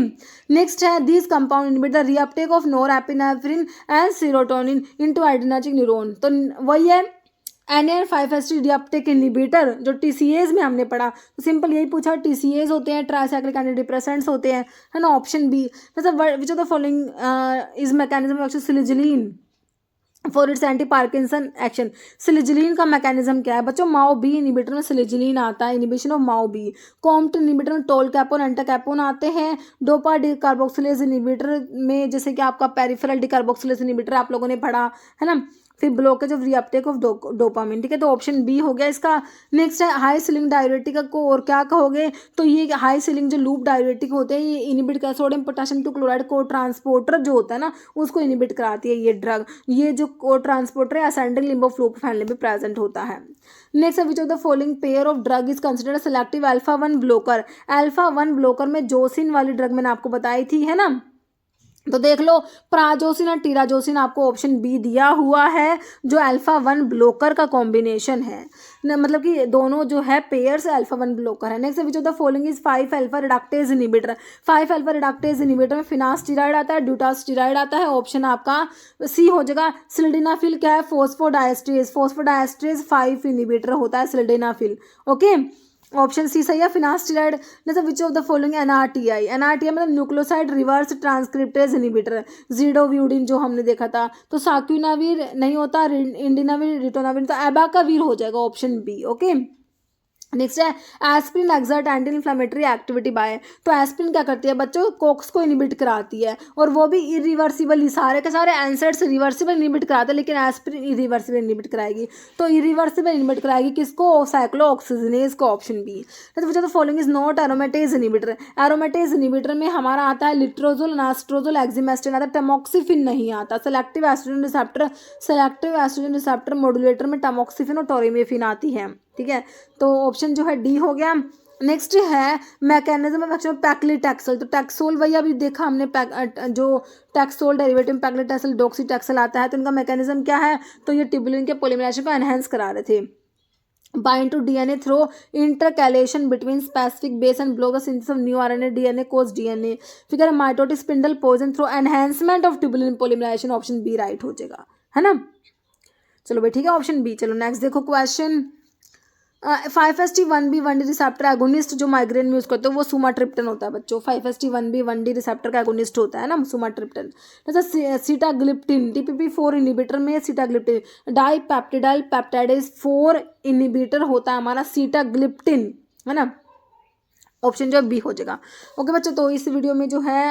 Speaker 1: नेक्स्ट है this compound inhibit the reuptake of NOR epinephrine and serotonin into adrenergic neuron. तो वही है एनए 5-एसटी रीअपटेक इनिबिटर जो टीसीएज में हमने पढ़ा, तो सिंपल यही पूछा, टीसीएज होते हैं, ट्राइसाइक्लिक एंटी डिप्रेसेंट्स होते हैं, है ना, ऑप्शन बी। मतलब which of the following is mechanism of action selegiline for its anti Parkinson action. Selegiline का मैकेनिज्म क्या है बच्चों? माओ बी इनिबिटर में सिलिजिलिन आता है, inhibition of MAO B. COMT inhibitor में टोल कैपोन, एंटाकैपोन आते हैं। डोपा डिकार्बोक्सिलेज इनिबिटर में जैसे कि आपका पेरिफेरल डिकार्बोक्सिलेज इनिबिटर आप लोगों ने पढ़ा है ना। फिर blockage of reuptake of dopamine, ठीक है, तो ऑप्शन बी हो गया इसका। नेक्स्ट है हाई सीलिंग डायरेटिक को और क्या कहोगे? तो ये हाई सीलिंग जो लूप डायरेटिक होते हैं ये इनिबिट कर, sodium potassium two chloride co transporter जो होता है ना उसको इनिबिट कराती है ये ड्रग। ये जो को ट्रांसपोर्टर है ascending limb of fluid family में प्रेजेंट होता है। नेक्स्ट है which of the following pair of drug is considered selective अल्फा-1 blocker. अल्फा-1 blocker में जोसिन वाली ड्रग मैंने आपको बताई थी है ना, तो देख लो प्राजोसिन और टीराजोसिन आपको ऑप्शन बी दिया हुआ है, जो अल्फा-1 ब्लॉकर का कॉम्बिनेशन है, मतलब कि दोनों जो है पेयर्स अल्फा-1 ब्लॉकर है। Next which of the following is five alpha reductase inhibitor. Five alpha reductase inhibitor में फिनास्टिराइड आता है, ड्यूटास्टिराइड आता है, ऑप्शन आपका सी हो जाएगा। सिल्डेनाफिल क्या है? फोस्फोडाइएस्ट्रेज, फोस्फोडाइएस्ट्रेज 5 इनिबिटर होता है सिल्डेनाफिल। ओके, ऑप्शन सी सही है फिनास्टिराइड। जैसे विच ऑफ द फॉलोइंग एनआरटीआई। एनआरटीआई मतलब न्यूक्लियोसाइड रिवर्स ट्रांसक्रिप्टेज इनिबिटर। जीडोव्यूडिन जो हमने देखा था, तो साक्यूनाविर नहीं होता, इंडिनाविर, रिटोनाविर, तो एबाकाविर हो जाएगा, ऑप्शन बी। ओके, नेक्स्ट है aspirin exert anti inflammatory activity by. तो एस्पिरिन क्या करती है बच्चों? कोक्स को इनिबिट कराती है, और वो भी इरिवर्सिबली, सारे के सारे एंसर्ट्स रिवर्सिबल इनिबिट कराते हैं, लेकिन एस्पिरिन इरिवर्सिबल इनिबिट कराएगी। तो इरिवर्सिबल इनिबिट कराएगी किसको? साइक्लोऑक्सीजनेज को, ऑप्शन बी। तो following is not aromatase inhibitor. Aromatase inhibitor में हमारा आता है लिट्रोजोल, नास्ट्रोजोल, एक्जिमेस्टिन आता है, टमोक्सिफिन नहीं आता। Selective estrogen receptor, selective estrogen receptor modulator में टमोक्सिफिन और टोरिमेफिन आती है, ठीक है, तो ऑप्शन जो है डी हो गया। नेक्स्ट है मैकेनिज्म ऑफ एक्शन पैक्लिटैक्सल। तो टैक्सोल वही अभी देखा हमने, जो टैक्सोल डेरिवेटिव में पैक्लिटैक्सल, डॉक्सीटैक्सल आता है, तो इनका मैकेनिज्म क्या है? तो ये ट्यूबुलिन के पॉलीमराइजेशन को एनहेंस करा रहे थे। Bind to DNA through intercalation between specific base and block the synthesis of new RNA, DNA cause DNA. फिर mitotic spindle poison through enhancement of tubulin polymerization, option B right हो जाएगा, है ना। चलो भाई ठीक है, ऑप्शन बी। चलो नेक्स्ट देखो क्वेश्चन। 5-HT1B1D रिसेप्टर एगोनिस्ट जो माइग्रेन में यूज करते हैं वो सुमाट्रिप्टन होता है बच्चों। 5-HT1B1D रिसेप्टर का एगोनिस्ट होता है ना सुमाट्रिप्टन। जैसे सीटाग्लिप्टिन DPP4 इनिबिटर में सीटाग्लिप्टिन डाईपेप्टिडाइल पेप्टाइडेज 4 इनिबिटर होता है हमारा सीटाग्लिप्टिन, है ना। ऑप्शन जो है बी हो जाएगा। ओके बच्चों, तो इस वीडियो में जो है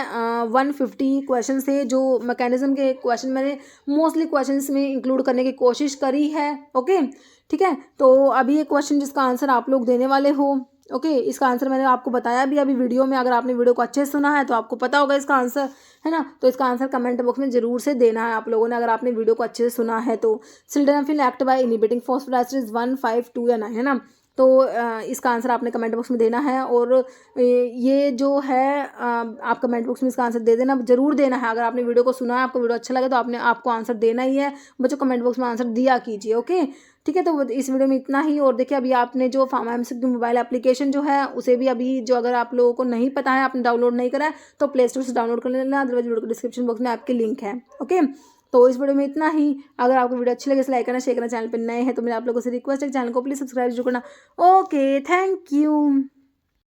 Speaker 1: 150 क्वेश्चन थे, जो मैकेनिज्म के क्वेश्चन मैंने मोस्टली क्वेश्चंस में इंक्लूड करने की कोशिश करी है। ओके ठीक है, तो अभी ये क्वेश्चन जिसका आंसर आप लोग देने वाले हो। ओके इसका आंसर मैंने आपको बताया भी अभी वीडियो में, अगर आपने वीडियो को अच्छे से सुना है तो आपको पता होगा इसका आंसर, है ना। तो इसका आंसर कमेंट बॉक्स में जरूर से देना है आप लोगों ने, अगर आपने वीडियो को अच्छे से सुना है तो। Sildenafil act by inhibiting phosphodiester 1, 5, 2 या 9, है ना। तो इसका आंसर आपने कमेंट बॉक्स में देना है, और ये जो है आप कमेंट बॉक्स में इसका आंसर दे देना, जरूर देना है। अगर आपने वीडियो को सुना है, आपको वीडियो अच्छा लगे तो आपको आंसर देना ही है बच्चों। कमेंट बॉक्स में आंसर दिया कीजिए। ओके ठीक है, तो इस वीडियो में इतना ही। और देखिए अभी आपने जो फार्मा एमसीक्यू मोबाइल एप्लीकेशन जो है उसे भी अभी जो, अगर आप लोगों को नहीं पता है, आपने डाउनलोड नहीं करा है तो प्ले स्टोर से डाउनलोड कर लेना, अदरवाइज वीडियो के डिस्क्रिप्शन बॉक्स में आपके लिंक है। ओके तो इस वीडियो में इतना ही। अगर आपको वीडियो अच्छी लगे तो लाइक करना, शेयर करना, चैनल पर नए हैं तो मेरे आप लोगों से रिक्वेस्ट है चैनल को प्लीज सब्सक्राइब जो करना। Okay thank you.